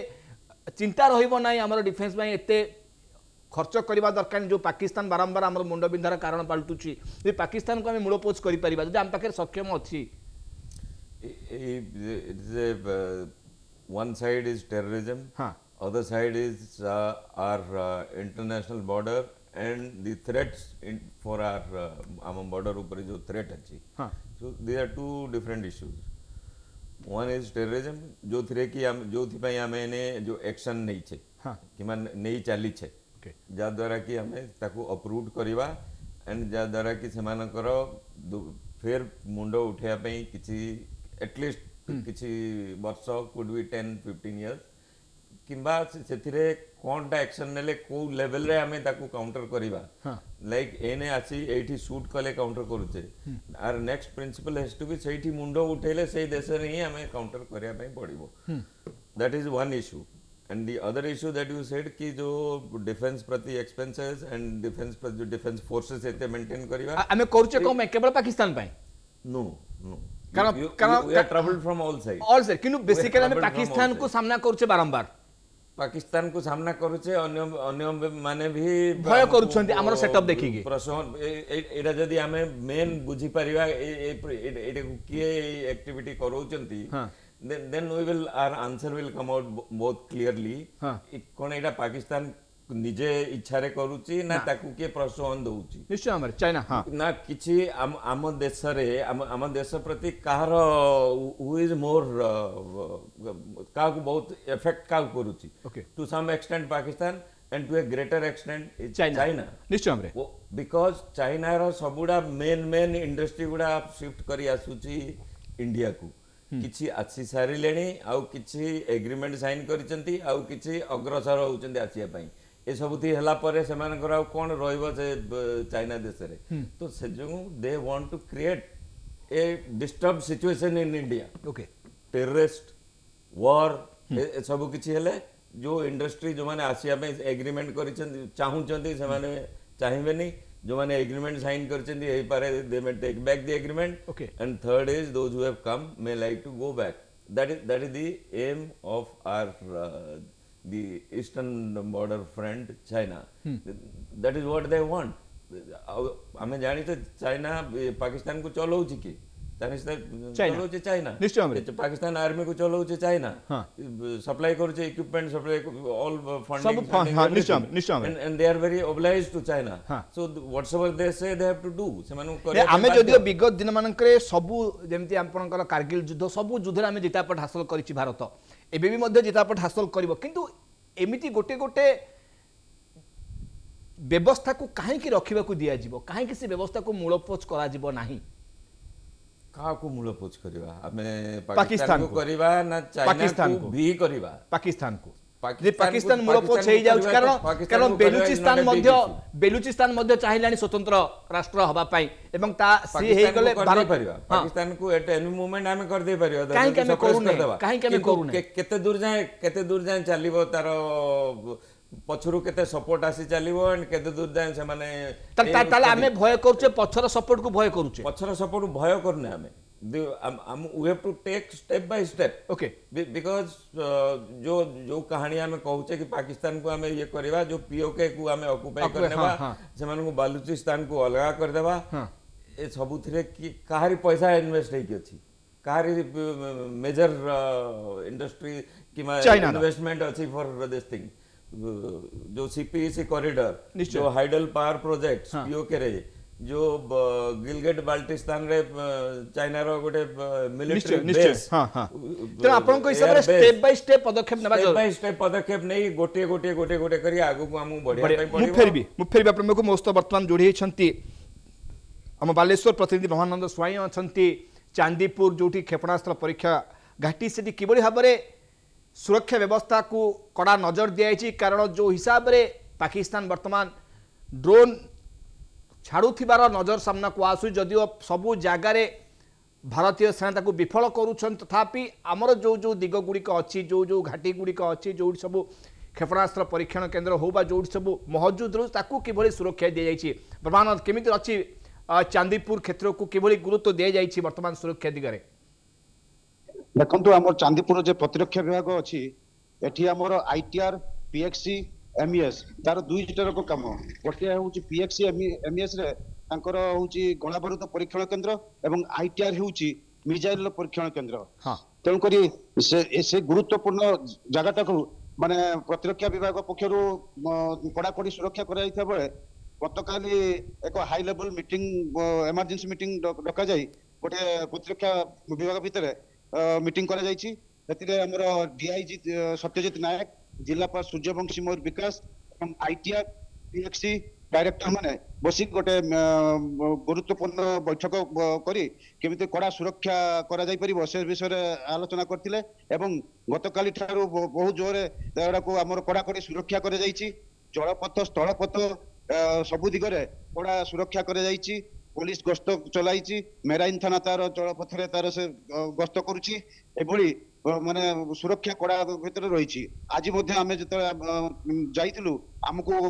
चिंता रही आम डिफेन्स एत खर्च करवा दरकार जो पाकिस्तान बारंबार आम मुंड बिंधार कारण पलटुची जब पाकिस्तान को आम मूलपोछ कर आम पाखे सक्षम अच्छी one side is terrorism, हाँ other side is our international border and the threats for our border upar jo threat achi. हाँ So these are two different issues. One is terrorism जो थ्रे की जो थी पाई हमें ने जो एक्शन नहीं छे हाँ कि मान नहीं चाली छे ओके जा द्वारा कि हमें ताकू अप्रूव करिवा एंड जा द्वारा कि सेमानकर फेर मुंड उठेया पई किछि एटलिस्ट किछि वर्ष कुड बी 10-15 इयर्स किंबा सेथिरे कोनटा एक्शन नेले को लेवल रे हमें ताकू काउंटर करिवा हाँ लाइक एने आसी एठी शूट कले काउंटर करूचे आर next principle has to be सेठी मुंडो उठेले सेही देश रे ही हमें काउंटर करिया पई पड़िबो that is one issue and the other issue that you said कि जो डिफेंस प्रति एक्सपेंसेस एंड डिफेंस प्रति जो डिफेंस फोर्सेस एते मेंटेन करिवा आम करुचे कौन केवल पाकिस्तान नो नो कारण- वी कारण- are troubled from all side all sir कि बेसिकली आम troubled from पाकिस्तान all को sides. सामना करुचे बारंबार पाकिस्तान को सामना करुचे अन्य अन्य माने भी भय करुछन्ति हमर setup देखिकी। प्रश्न एटा जदी हमें मेन बुझी परिवा एटा किए एक्टिविटी करूचंती हाँ then we will our answer will come out both clearly हाँ कोन एटा पाकिस्तान निजे इच्छा रे करूची ना ताकू के प्रोत्साहन दउची निश्चय आम चाइना हाँ ना किछि आम देश रे आम देश प्रति काହାର हु इज मोर का बहुत इफेक्ट का करूची okay to some extent Pakistan and to a greater extent China China निश्चय आम बिकॉज चाइना रो सबुडा मेन इंडस्ट्री गुडा शिफ्ट करी आसुची इंडिया को किछि आसी सारिलेणी आउ किछि एग्रीमेंट साइन करिसंती आउ किछि अग्रसर होउचंती आसिया पई ए सबुथी हला परे सेमानकर आउ कोन रहइबो से चाइना देश रे तो से जो they want to create a disturb situation in India okay terrorist war ए सब किछि हेले जो इंडस्ट्री जो माने आसिया पे एग्रीमेंट करिसंती चाहुचंती से माने चाहिबेनी जो माने एग्रीमेंट साइन करिसंती एही पारे they may take back the agreement Okay. and third is those who have come may like to go back. That is the aim of our the eastern border friend China. That is what they want. आम जानी China Pakistan को चलाऊँ कि China. चलाऊँ China निश्चय भाବରେ। Pakistan army को चलाऊँ China हाँ। Supply करुचे equipment supply all सब हाँ, निश्चय निश्चय and they are very obliged to China. हाँ। So whatever they say they have to do. आमे जदिओ विगत दिन मानकरे सबु जेमती आपनकर कारगिल युद्ध सबु युद्ध आमे जितापट हासिल करिछि भारत एबे भी मध्य जितापट हासिल करिवो किंतु एमिति गोटे गोटे व्यवस्था को काहे कि रखिबा को दिया जिवो काहे कि से व्यवस्था को मूलपोच करा जिवो नाही कहा को मूलपोच करिवा आमे पाकिस्तान पाकिस्तान को। को करिवा ना चाइना पाकिस्तान को को। भी करिवा पाकिस्तान को जे पाकिस्तान पाकिस्तान को- मूलपोच पाकिस्तान हेई को जाउछ करिवा कारण तो पाकिस्तान कारण को करिवा is Baluchistan not a big Madhya issue. Baluchistan मध्य चाहिलानी स्वतंत्र राष्ट्र हबा पई एवं ता सी हेई पाकिस्तान गले को कर भारत दे परिवा हाँ। पाकिस्तान को एट एनी मोमेंट आमे कर दे परिवा काहे कि आमे करूने? काहे कि आमे करूने? केते दूर जाए चलिबो तारो पछरु केते सपोर्ट आसी चलिबो एंड केते दूर जाए से माने ताले आमे भय करूचे पछर सपोर्ट को भय करूचे पछर सपोर्ट भय करने आमे we have to take step by step okay because जो कहानी आमे कहूचे कि पाकिस्तान को आमे ये करवा जो पीओके को आमे ऑक्युपाई Occupy, करनेबा हाँ। से को बालूचिस्तान को अलगा कर देबा हाँ। ए सबुथिरे कि काहारी पैसा इन्वेस्ट हेकी अछि काहारी मेजर इंडस्ट्री कि चाइना रा। इन्वेस्टमेंट अछि फॉर दिस थिंग जो सीपीईसी कॉरिडोर निश्चय। जो हाइडल पावर प्रोजेक्ट हाँ। पीओके रे जो गिलगेट बाल्टिस्तान रे चाइना रो गोटे मिलिटरी निश्चय निश्चय बेस हाँ हाँ तेणु आपन हिसाब रे स्टेप बाय स्टेप पदक्षेप नेबा स्टेप जरूरी बाय स्टेप पदक्षेप नहीं गोटे करी आगु को हमु बढ़िया बढिया पई मु फेरबी आपनको मोस्त वर्तमान जोड़ी छंती हम बालेश्वर प्रतिनिधि ब्रह्मानंद स्वाई अछंती चांदीपुर जोटी क्षेपणास्त्र परीक्षा घाटी से किबळी भाबरे सुरक्षा व्यवस्था को कड़ा नजर दिया कारण जो हिसाब रे पाकिस्तान वर्तमान ड्रोन छाड़ुथिबार नजर सामना को आसु जदिओ सबु जगार भारतीय सेना को विफल करुछन तथापि आमर जो जो दिग गुड़िक अच्छी जो जो घाटी गुड़िक अच्छी जो सब क्षेपणास्त्र परीक्षण केन्द्र हो बा जो सब मौजूद रही ताकू किभली सुरक्षा दी जाइए ब्रह्मानंद केमिति अच्छी चांदीपुर क्षेत्र को किभली गुरुत्व दी जाइए वर्तमान सुरक्षा दिगरे देखंतु हमर चांदीपुर जे प्रतिरक्षा विभाग अछि एठी हमर आईटीआर पीएक्सी एमईएस तार दुईटा रक काम गोटे होउची पीएक्सी एमईएस रे तांकर होउची गोला बारूद परीक्षण केंद्र एवं आईटीआर होउची मिसाइल परीक्षण केंद्र हाँ तेणु करी से गुरुत्वपूर्ण जगह को माने प्रतिरक्षा विभाग पक्षरु कड़ाकड़ी सुरक्षा कराइथा बेले गतकाली एक high level meeting emergency meeting डका जाई गोटे प्रतिरक्षा विभाग भितर मीटिंग करा जाइछि एतिरे हमर डीआईजी सत्यजित नायक जिलापाल सूर्यवंशी मयूर विकास एवं आईटीआर पीएक्सी डायरेक्टर माने बसी गोटे गुरुत्वपूर्ण बैठक करी केमिति कड़ा सुरक्षा करा जाई परिबो से विषय रे आलोचना करथिले एवं गतकाली ठारू बहुत जोरे एडा को हमर कड़ाकड़ी सुरक्षा करा जाइछि जलपथ स्थलपथ सबु दिगरे कड़ा सुरक्षा करा जाइछि पुलिस गस्त चलाइछि मेराइन थाना तार जलपथरे तार से गस्त करूछि एभली माने सुरक्षा कड़ा भितर रहिछि आज मध्ये आमे जते जाइतिलु हमको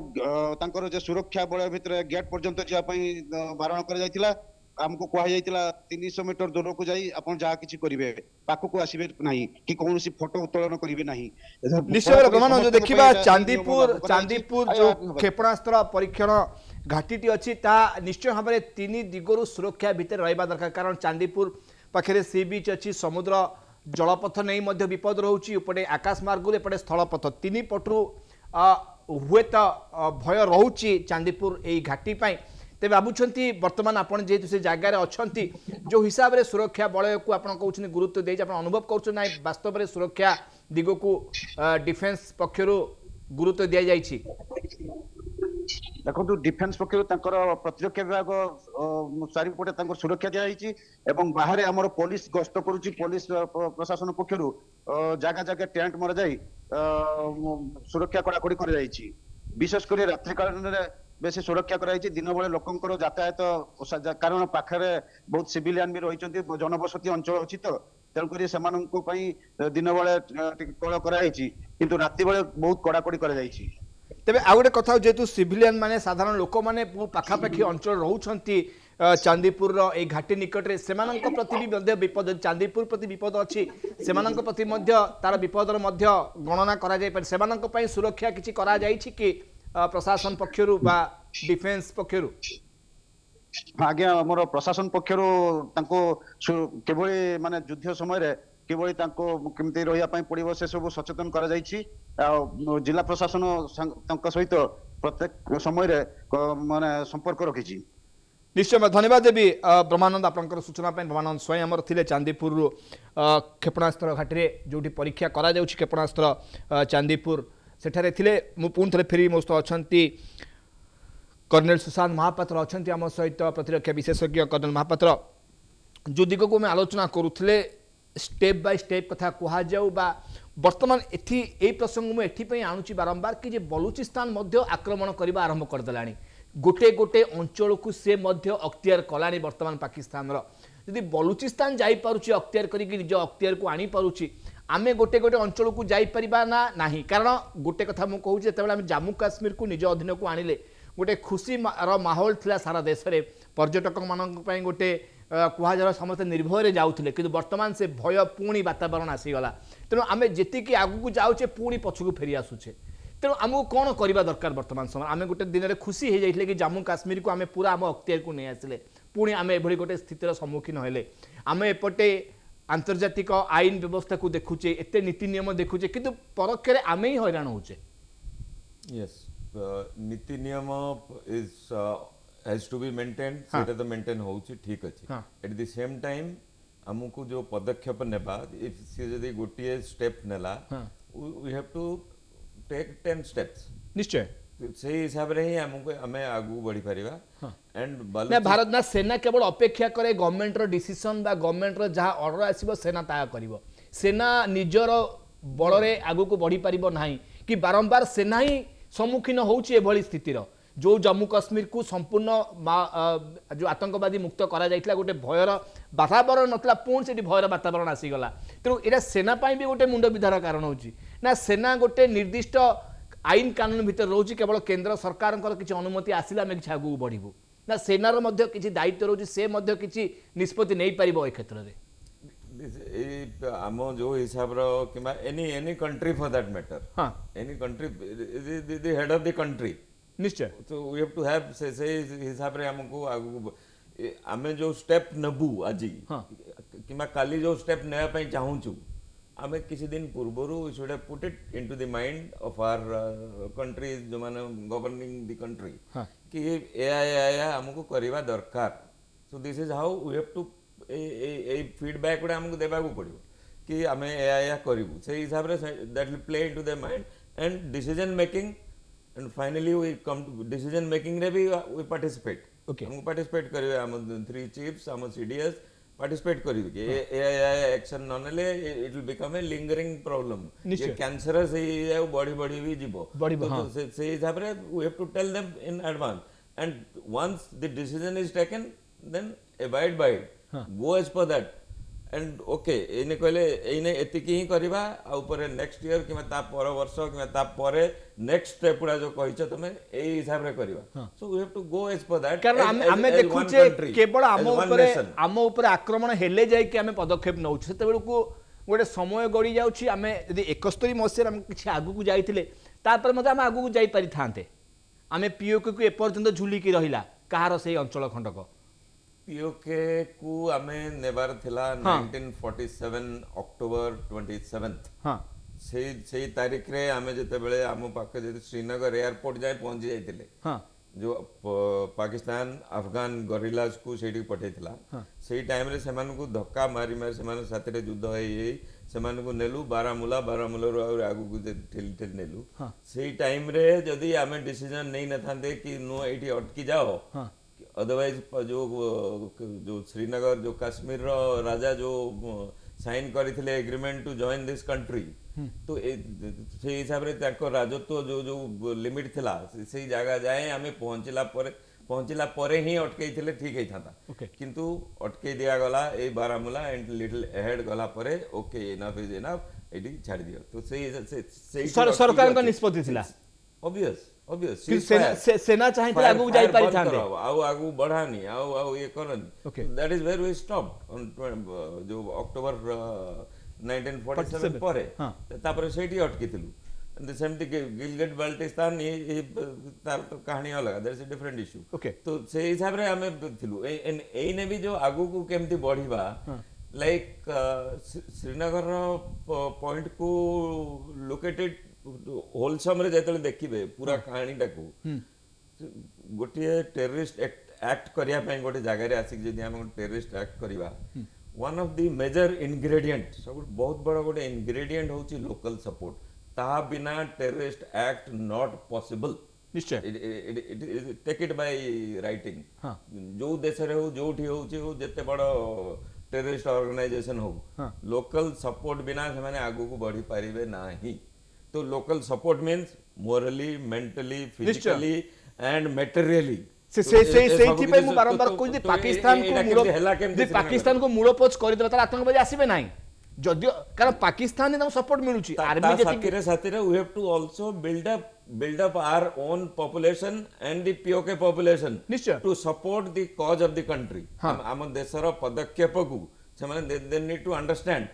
तांकर जे सुरक्षा बळ भितर गेट पर्यंत जा पई बारण कर जाइतिला हमको कहा जाइतिला 300 मीटर दूर को जाई आपण जा किछि करिवे पाखको आसीबे नाही कि कोनोसी फोटो उत्तोलन करिवे नाही निश्चय ब्रह्मानंद जो देखिबा चांदीपुर जो क्षेपणास्त्र परीक्षण घाटी अच्छी ता निश्चय भाव में तीन दिगरु सुरक्षा भितर रहा दरकार कारण चांदीपुर पाखे सी बीच अच्छी समुद्र जलपथ नहीं मध्य विपद रोचे उपटे आकाश मार्ग एपटे स्थलपथ तीन पटु हुए तो भय रोचे चांदीपुर यही घाटी तेज भावुं बर्तमान आपड़ जेहेतु से जगार अच्छा जो हिसाब से सुरक्षा बलय को आप गुरुत्व दे अनुभव कर वास्तव में सुरक्षा दिग को डिफेन्स पक्षर गुरुत्व दि जाइए देखो डिफेन्स पक्षर प्रतिरक्षा विभाग चारिपटे सुरक्षा दिखाई एवं बाहर आमर पुलिस गस्त करुच्ची पुलिस प्रशासन पक्षर जगह जगह टेंट मरा जाई सुरक्षा कड़ाकड़ी कर विशेषकर रात्रि काल बेसी सुरक्षा कराई दिन बेले लोकंकर यातायात कारण पाखे बहुत सिविलियन भी रही जनबसती अंचल अच्छी तो तेणुक से दिन बेले कल कराई किंतु राति बेले बहुत कड़ाकड़ी कर तेरे आउ गोटे कथा जेहेतु सिविलियन माने साधारण लोक मैंने पाखापाखि अंचल रोचंती चांदीपुर ए घाटी निकट से प्रति भी विपद चांदीपुर प्रति विपद अच्छी से प्रति तार विपदर गणना करा सुरक्षा किसी करा कि प्रशासन पक्षरु बा डिफेन्स पक्षरु आज्ञा आमर प्रशासन पक्षर किभଳି माने युद्ध समय किभଳି केमती रहिया पई पड़िबो से सब सचेतन करा जायछि जिला प्रशासन सहित प्रत्येक समय माने संपर्क रखिछि। निश्चय मैं धन्यवाद देवी ब्रह्मानंद आपंकर सूचना पे। ब्रह्मानंद स्वयं आमर थिले चांदीपुर क्षेपणास्त्र घाटी जो परीक्षा करा जाउछि क्षेपणास्त्र चांदीपुर सेठारे थिले मु पुन थरे फेरी मोस्त अछंती कर्नेल सुशांत महापात्र अछंती आम सहित प्रतिरक्षा विशेषज्ञ कर्नेल महापात्र जो दिग को मैं आलोचना करुले स्टेप बाय स्टेप कथा कह जाऊ बा वर्तमान एथि ए प्रसंग मु एथि पई आणुची बारंबार कि जे बलूचिस्तान मध्य आक्रमण करबा आरंभ कर देलानी गोटे गोटे अंचल को से मध्य अख्तियार कलानी वर्तमान पाकिस्तान यदि बलूचिस्तान जाई पारुची अख्तियार करिक निज अख्तियार को आनी पारुची आमे गोटे गोटे अंचल को जाई परिबा ना नाही कारण गोटे कथा मु कहूँ जेतेबेले आमे जम्मू काश्मीर को निज अधीन को आनिले गोटे खुशी माहौल थिला सारा देश रे पर्यटक मानक पई गोटे कुहा समस्त निर्भय जाऊे कि वर्तमान से भय पुणी वातावरण आसीगला तेणु आम जी आगू जाऊे पुणी पछक फेरी आसुचे तेणु आमको कौन करवा दरकार वर्तमान समय आम गोटे दिन में खुशी हो जाइए कि जम्मू काश्मीर को आम पूरा आम अख्तियार को नहीं आसिले पुणी आम एभली गोटे स्थितिर सम्मुखीन हेले आम एपटे आंतर्जातिक आईन व्यवस्था को देखुचे एते नीति नियम देखुचे किंतु परोक्ष आम ही हैरान होचे। यस नीति नियम is has to be maintain सेटा तो मेंटेन होउची ठीक अछि एट द सेम टाइम हमकु जो पदक्षेप नेबा इफ से जदी गोटिए स्टेप नेला we have to take 10 steps निश्चय से हिसाब रे ही हमको हमें आगू बढ़ी परिबा एंड ना भारत ना सेना केवल अपेक्षा करे गवर्नमेंट रो डिसीजन बा गवर्नमेंट रो जहां ऑर्डर आसीबो सेना ताया करिवो सेना निजर बल रे आगू को बढ़ी परिबो नाही कि बारंबार सेना ही सम्मुखीन होउची एभली स्थितिर जो जम्मू काश्मीर को संपूर्ण जो आतंकवादी मुक्त करा जाइतला गोटे भयर वातावरण नतला पुण से भयर वातावरण आसीगला तेणु एटा सेना पाई भी गोटे मुंड विधार कारण होची ना सेना गोटे निर्दिष्ट आईन कानून भितर रोची केवल केंद्र सरकार किसी अनुमति आसिला आम कि आगू बढ़ू ना सेनार मध्य किसी दायित्व रोची से मध्य किसी निष्पत्ति नहीं पारिबो ए क्षेत्र रे आम जो हिसाब रो किबा any country for that matter any country the head of the country निश्चय तो वी हैव टू हैव से हिसाब रे हमको आगू आमे जो स्टेप नबू आजी किबा काली जो स्टेप नेया पई चाहूचु आमे किसी दिन पूर्वरु should have put it into the mind of our country जो माने गवर्निंग द कंट्री कि ए हमको करबा दरकार so this is how we have to ए फीडबैक गुडा हमको देबा को पड़िबो कि आमे ए करिवु से हिसाब रे that will play into the mind and decision making and finally we come to decision making रे भी we participate हम participate करिवे हम थ्री चीफ्स हम सीडीएस participate करिवे कि ए एक्शन न नेले it will become a lingering problem ये कैंसरस है बड़ी भी जीवो तो से हिसाब रे we have to tell them in advance and once the decision is taken then abide by it go as per that and okay एने कहले एने एतिकी ही करबा आ ऊपर नेक्स्ट ईयर कि ता पर वर्ष कि ता पर नेक्स्ट स्टेप उडा जो कहिछ तमे एई हिसाब रे करबा so we have to go as per that कारण हमें देखुचे केवल आम ऊपर आक्रमण हेले जाय कि हमें पदक्षेप नउछ सेते बेलू को गोटे समय गड़ी जाउछि हमें यदि 71 मसिया हम किछि आगु को जाइतिले तापर मते हम आगु को जाई पारि थांते हमें पीओके को एपर्यंत झुली की रहिला कहार से अंचल खंडक पीओके को हमें नेबार थिला 1947 अक्टोबर 27 से तारीख रे हमें जते बेले आम पाखे जे श्रीनगर एयरपोर्ट जाए पहुंची जाइतिले जो पाकिस्तान अफगान गरिलास को सेठी पठेथिला सेही टाइम रे सेमान को धक्का मारी मारी सेमान साथे रे युद्ध होई सेमान को नेलु बारामुला रो और आगु को ठेल नेलु सेही टाइम रे जदी हमें डिसीजन नहीं न थांदे कि नो एठी अटकी जाओ अदरवाइज जो श्रीनगर जो कश्मीर रो राजा जो साइन करथिले agreement to join this country तो से हिसाब रे ताको राजत्व जो लिमिट थिला से जगह जाए हमें पहुंचला परे ही अटकई थिले ठीक है था किंतु अटकई दिया गला ए बारामुला एंड लिटिल अहेड गला परे ओके इनफ इज इनफ एडी छाड़ दियो तो से सरकार का निष्पत्ति थिला obvious सेना चाहिए आगू जाई पारि थांते आगू बढ़ानी आउ ये करनी that is where we stop जो अक्टोबर 1947 परे तापर सेठी अटकी थिलु ସେମିତି गिलगिट बाल्टिस्तान ये तार तो कहानी अलग, that's a different issue. Okay. तो से हिसाब रे आमे थिलु एने भी जो आगु को केमती बढ़िबा, लाइक श्रीनगर पॉइंट को लोकेटेड होलसम रे जेतले देखिबे पूरा कहानी टाकू गोटे टेररिस्ट एक्ट करिया पे गोटे जगह रे आसिक जदि हम टेररिस्ट एक्ट करिबा, one of the major ingredient सब बहुत बड़ा गोटे इंग्रेडिएंट होची लोकल सपोर्ट। ता बिना टेररिस्ट एक्ट नॉट पॉसिबल। निश्चय टेक इट बाय राइटिंग। हाँ। जो देश रे हो जो हो जेते बड़ टेररिस्ट ऑर्गेनाइजेशन हो, हाँ। लोकल सपोर्ट बिना से माने आगु को बढ़ी पारिबे नाही। तो local support means morally, mentally, physically and materially. ସେଇଥିପାଇଁ ମୁଁ ବାରମ୍ବାର କହୁଛି ପାକିସ୍ତାନକୁ ମୂଳପୋଛ କରିଦେଲା ତାର ଆତଙ୍କବାଦୀ ଆସିବେ ନାହିଁ, ଯଦିଓ କାରଣ ପାକିସ୍ତାନ ତାଙ୍କୁ ସପୋର୍ଟ ମିଳୁଛି। ଆର୍ମି ଯେତିକି ସାଥିରେ we have to also build up our own population and the POK population ନିଶ୍ଚୟ to support the cause of the country। ଆମ ଦେଶର ପଦକ୍ଷେପକୁ ସେମାନେ they need to understand।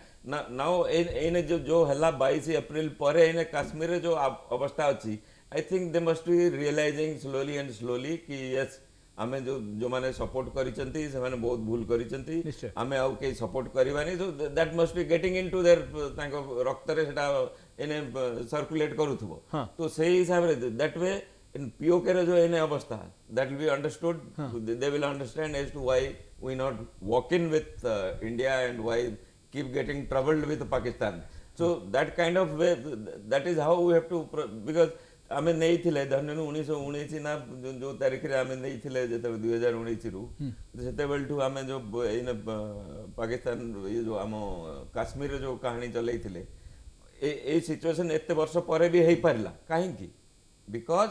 now ଏଇନେ जो ହେଲା 22 ଏପ୍ରିଲ ପରେ ଏଇନେ କାଶ୍ମୀରରେ जो ଅବସ୍ଥା ଅଛି, I think they must be realizing slowly and slowly कि yes आमे जो माने सपोर्ट करिसंती से माने बहुत भूल करिसंती, आमे आउ के support करबानी। so that must be getting into their तांको रक्त रे सेटा एने सर्कुलेट करूथबो। तो सेही हिसाब रे that way in POK रे जो एने अवस्था that will be understood। they will understand as to why we not walk in with India and why keep getting troubled with Pakistan। so that kind of way, that is how we have to because आमे नहीं थिले धन्य 1919 ना जो तारीख रे आमे नहीं थिले जते 2019 रु सेते बेलठू आमे जो इन पाकिस्तान ये जो आम काश्मीर रे जो कहानी चलै थिले ए सिचुएशन एते वर्ष परे भी हेई पारला काहे की बिकॉज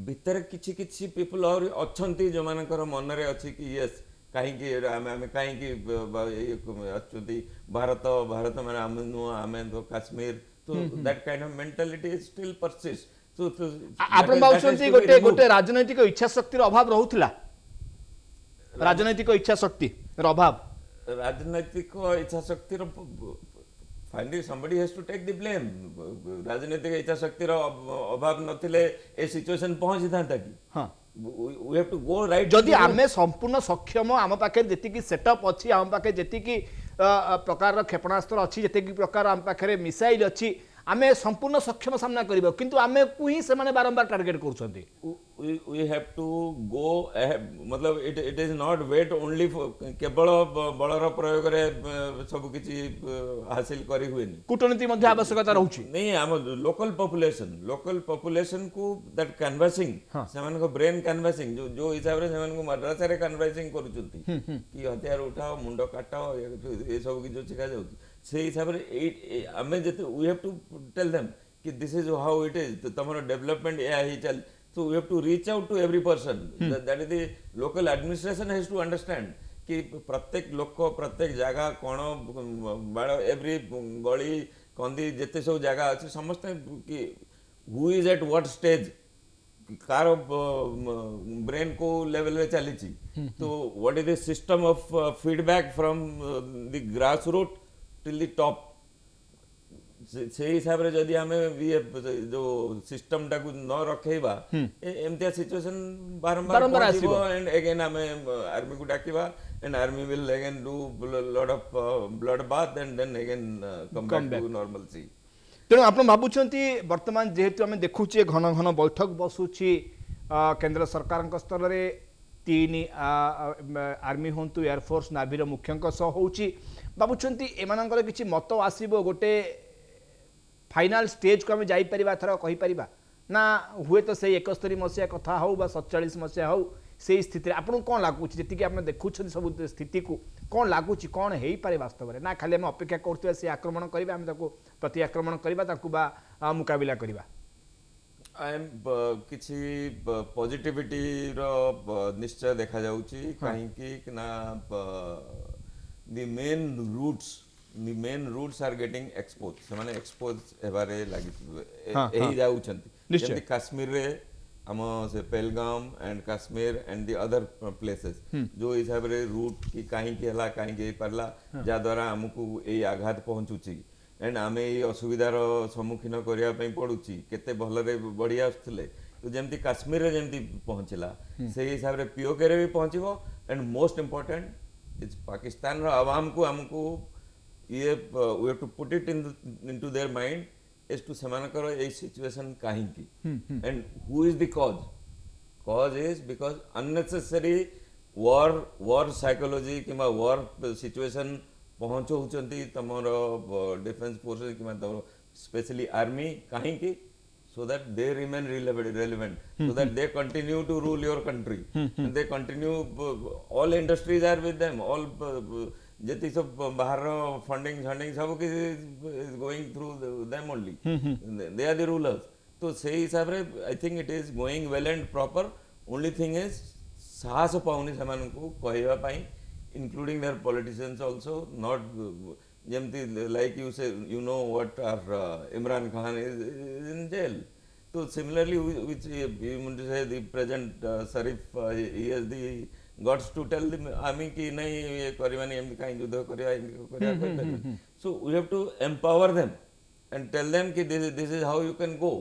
भीतर किछि किछि पीपल और अछंती जो मानकर मन रे अछि कि यस काहे की आमे काहे की अछंती भारत माने आमे तो Kashmir. So that kind of mentality still persists। So आपण भावुଛନ୍ତି गोटे राजनैतिक इच्छा शक्तिर अभाव रहुतला, राजनैतिक इच्छा शक्तिर अभाव, राजनैतिक इच्छा शक्तिर finally somebody has to take the blame। राजनैतिक इच्छा शक्तिर अभाव नथिले ए सिचुएशन पहुंची थांता कि हां we have to go right। जदि आमे संपूर्ण सक्षम आम पाखे जेतिकी सेटअप अछि, आम पाखे जेतिकी प्रकार क्षेपणास्त्र अच्छी जी प्रकार आम पाखे मिसाइल अच्छी, आमे संपूर्ण सक्षम सामना करिबो, किंतु आमे को ही से माने बारंबार target करछंती। we have to go ahead, मतलब it is not wait only for केवल बलर प्रयोग रे सब किछि हासिल करी हुएनी, कूटनीति मध्ये आवश्यकता रहउछि नहीं। हम लोकल पॉपुलेशन को दैट कैनवासिंग सेमान को ब्रेन कैनवासिंग जो हिसाब रे सेमान को मद्रासा रे कैनवासिंग करूचंती कि हथियार उठाओ मुंडो काटाओ ये सब कि जो सिखा जाउती से हिसाब रे हमें जते we have to tell them कि this is how it is, तमरो डेवलपमेंट ए ही चल। So we have to reach out to every person। that is the local administration has to understand कि प्रत्येक लोक प्रत्येक जगह कोण बाड़ एवरी गली कंदी जेते सब जगह अच्छे समस्त कि who is at what stage कार ब्रेन को लेवल रे चली। तो what is the system of feedback from the grass root till the top. से हिसाब रे जदि हमें ये जो सिस्टम टाकू न रखेबा एमतिया सिचुएशन बारंबार आसीबो एंड अगेन हमें आर्मी को डाकिबा and army will again do lot of blood bath and then again come back to normalcy. तेणु आपण भाबुछंती वर्तमान जेहेतु हमें देखुछे घन घन बैठक बसुछि केंद्र सरकार स्तर रे 3 आर्मी होंतु एयरफोर्स नाभीर मुख्यंक सह होउछि, भाबुछंती एमानकर किछि मत आसीबो गोटे फाइनाल स्टेज को आम जापर थर कहीपर ना हुए तो से 71 मसीहा कथा हो 47 मसीहा हो से स्थिति आपको कौन लगुच जी आप देखुं सब स्थिति को कौन लगुच कौन हो पारे वास्तव में ना खाली आम अपेक्षा करते से आक्रमण करेंगे आम प्रति आक्रमण करवा मुकाबला करवा। किसी पॉजिटिविटी रो निश्चय देखा जाउची कहीं ना the main routes are getting expose से माने एक्सपोज हेबारे लागि एही जाउछंती जेंति काश्मीर रे हम से Pahalgam and Kashmir and the other places जो हिसाब रे रूट की कहीं की हला कहीं के परला जा द्वारा हमकु ए आघात पहुंचुची एंड आमे ये असुविधार सम्मुखीन करने पड़ुची केते भलरे बढ़ी आसुले तो जमती काश्मीर रे जमती पहुंचला से हिसाब रे पीओके रे भी पहुंचबो and most important is Pakistan रो आवाम को हमको ये we have to put it into their mind as to सेमानकर ए सिचुएशन काहे की and who is the cause is because unnecessary war psychology किमा war situation पहुंचौचंती तमर डिफेंस फोर्सेस किमा तमर स्पेशली आर्मी काहे की so that they remain relevant so that they continue to rule your country and they continue all industries are with them all जति सब बाहर funding सब कि is going through them only they are the rulers तो से हिसाब रे I think it is going well and proper only thing is साहस पाउनी से को कहवा पाई including their politicians also not जेमती like you say you know what are Imran Khan is in jail तो similarly which you want to say the present Sharif he has the guts to tell the army कि नहीं ये करबानी एम काई युद्ध करया so we have to empower them and tell them कि this is how you can go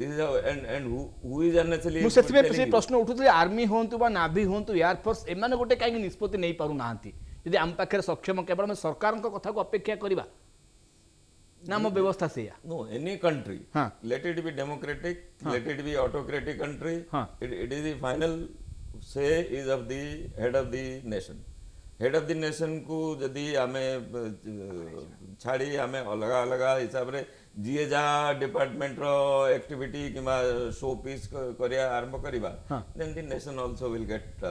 this is how and who is unnecessarily मु सेतबे से प्रश्न उठुतले आर्मी होंतु बा नाभी होंतु एयर फोर्स एमाने गोटे काई निष्पत्ति नै पारु नांती यदि हम पाखरे सक्षम केवल हम सरकार को कथा को अपेक्षा करिबा नाम व्यवस्था से no any country हाँ. let it be democratic let it be autocratic country हाँ. it is the final say is of the head of the nation head of the nation को जदि आमे छाड़ी आमे अलग अलग हिसाब रे जीए जा डिपार्टमेंट रो एक्टिविटी किमा शो पीस करिया आरंभ करिबा then the nation also will get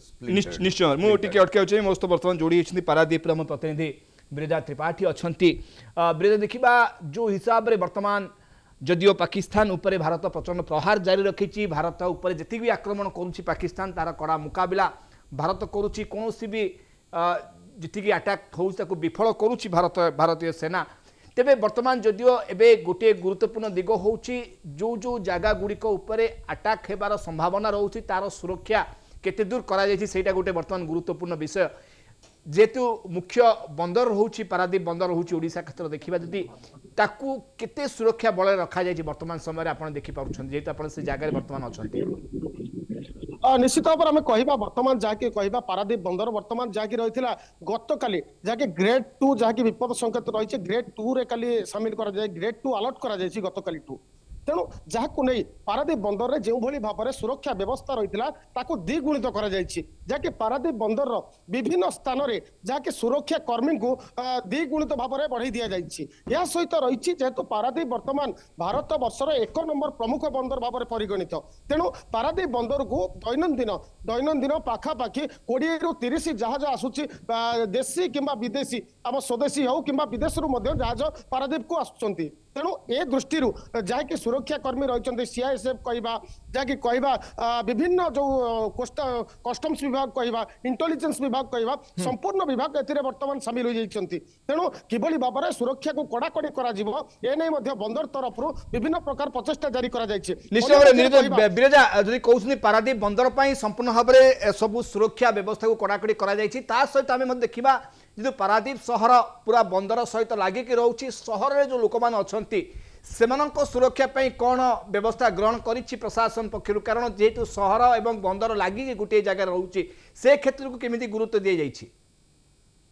splitted निश्चय मु टिके अटके अछि मोस्त वर्तमान जोड़ी अछि पारादीप रे हम प्रतिनिधि ब्रिजा त्रिपाठी अछंती ब्रिजा देखिबा जो हिसाब रे वर्तमान जदियो पाकिस्तान उपरे भारत प्रचंड प्रहार जारी रखिछि भारत उपरे जति भी आक्रमण करूछि पाकिस्तान तार कड़ा मुकाबिला भारत करुच्ची कौन भी जी अटैक हो विफल करुच्ची भारतीय सेना तेबे वर्तमान जदियो एबे गोटे गुरुत्वपूर्ण दिग होउची जो जो जगह गुड़िक उपरे अटैक हेबार संभावना रोची तार सुरक्षा केते दूर करा जायछि सेटा गोटे वर्तमान गुरुत्वपूर्ण विषय जेतु मुख्य बंदर होउची पारादीप बंदर होउची ओडिशा क्षेत्र देखिबा जदि ताकू केते सुरक्षा बल रखा जायछि वर्तमान समय रे आपण देखि पाउछन जेतु आपण से जगह वर्तमान अछंती निश्चित भाव में कहवा बर्तमान जहाँकि कहवा पारादीप बंदर बर्तमान जहाँकि रही गत काली जहाँकि ग्रेड 2 जहाँकि विपद संकेत रही ग्रेड 2 रे काली सामिल करा ग्रेड 2 अलर्ट करा गत काली तेणु जहां नहीं पारादीप बंदर जो भाव में सुरक्षा व्यवस्था रही द्विगुणित कर पारादीप बंदर विभिन्न स्थान में जहाँकि सुरक्षा कर्मी को द्विगुणित भाव में बढ़ाई दि जाए सहित रही जेहेतु पारादीप वर्तमान भारत वर्षर 1 नंबर प्रमुख बंदर भाव में परिगणित तेणु पारादीप बंदर को दैनंदिन पाखापाखि 20 ରୁ 30 जहाज आसूची देशी किंबा विदेशी आम स्वदेशी हो कि विदेश जहाज पारादीप को आसुंच तेणु ए दृष्टि जहाँकि सुरक्षा कर्मी रही सीआईएसएफ कहवा जहाँकि कहवा विभिन्न जो कस्टम्स विभाग कहवा इंटेलिजेंस विभाग कहवा संपूर्ण विभाग वर्तमान सामिल हो जाती तेणु किभली भाव में सुरक्षा को कड़ाकड़ी कर बंदर तरफ विभिन्न प्रकार प्रचेषा जारी कर पारादीप बंदर संपूर्ण भाव में सब सुरक्षा व्यवस्था को कड़ाकड़ी कर सहित आम देखा जो पारादीप सहर पूरा बंदर सहित लागिक रोचे सहर में जो लोक मैंने अच्छा सुरक्षा कौन व्यवस्था ग्रहण करिछि प्रशासन पक्षर कारण जेहेतु सहर एवं बंदर लगिक गोटे जगह रोचे से क्षेत्र को केमिति गुरुत्व दी जाइछि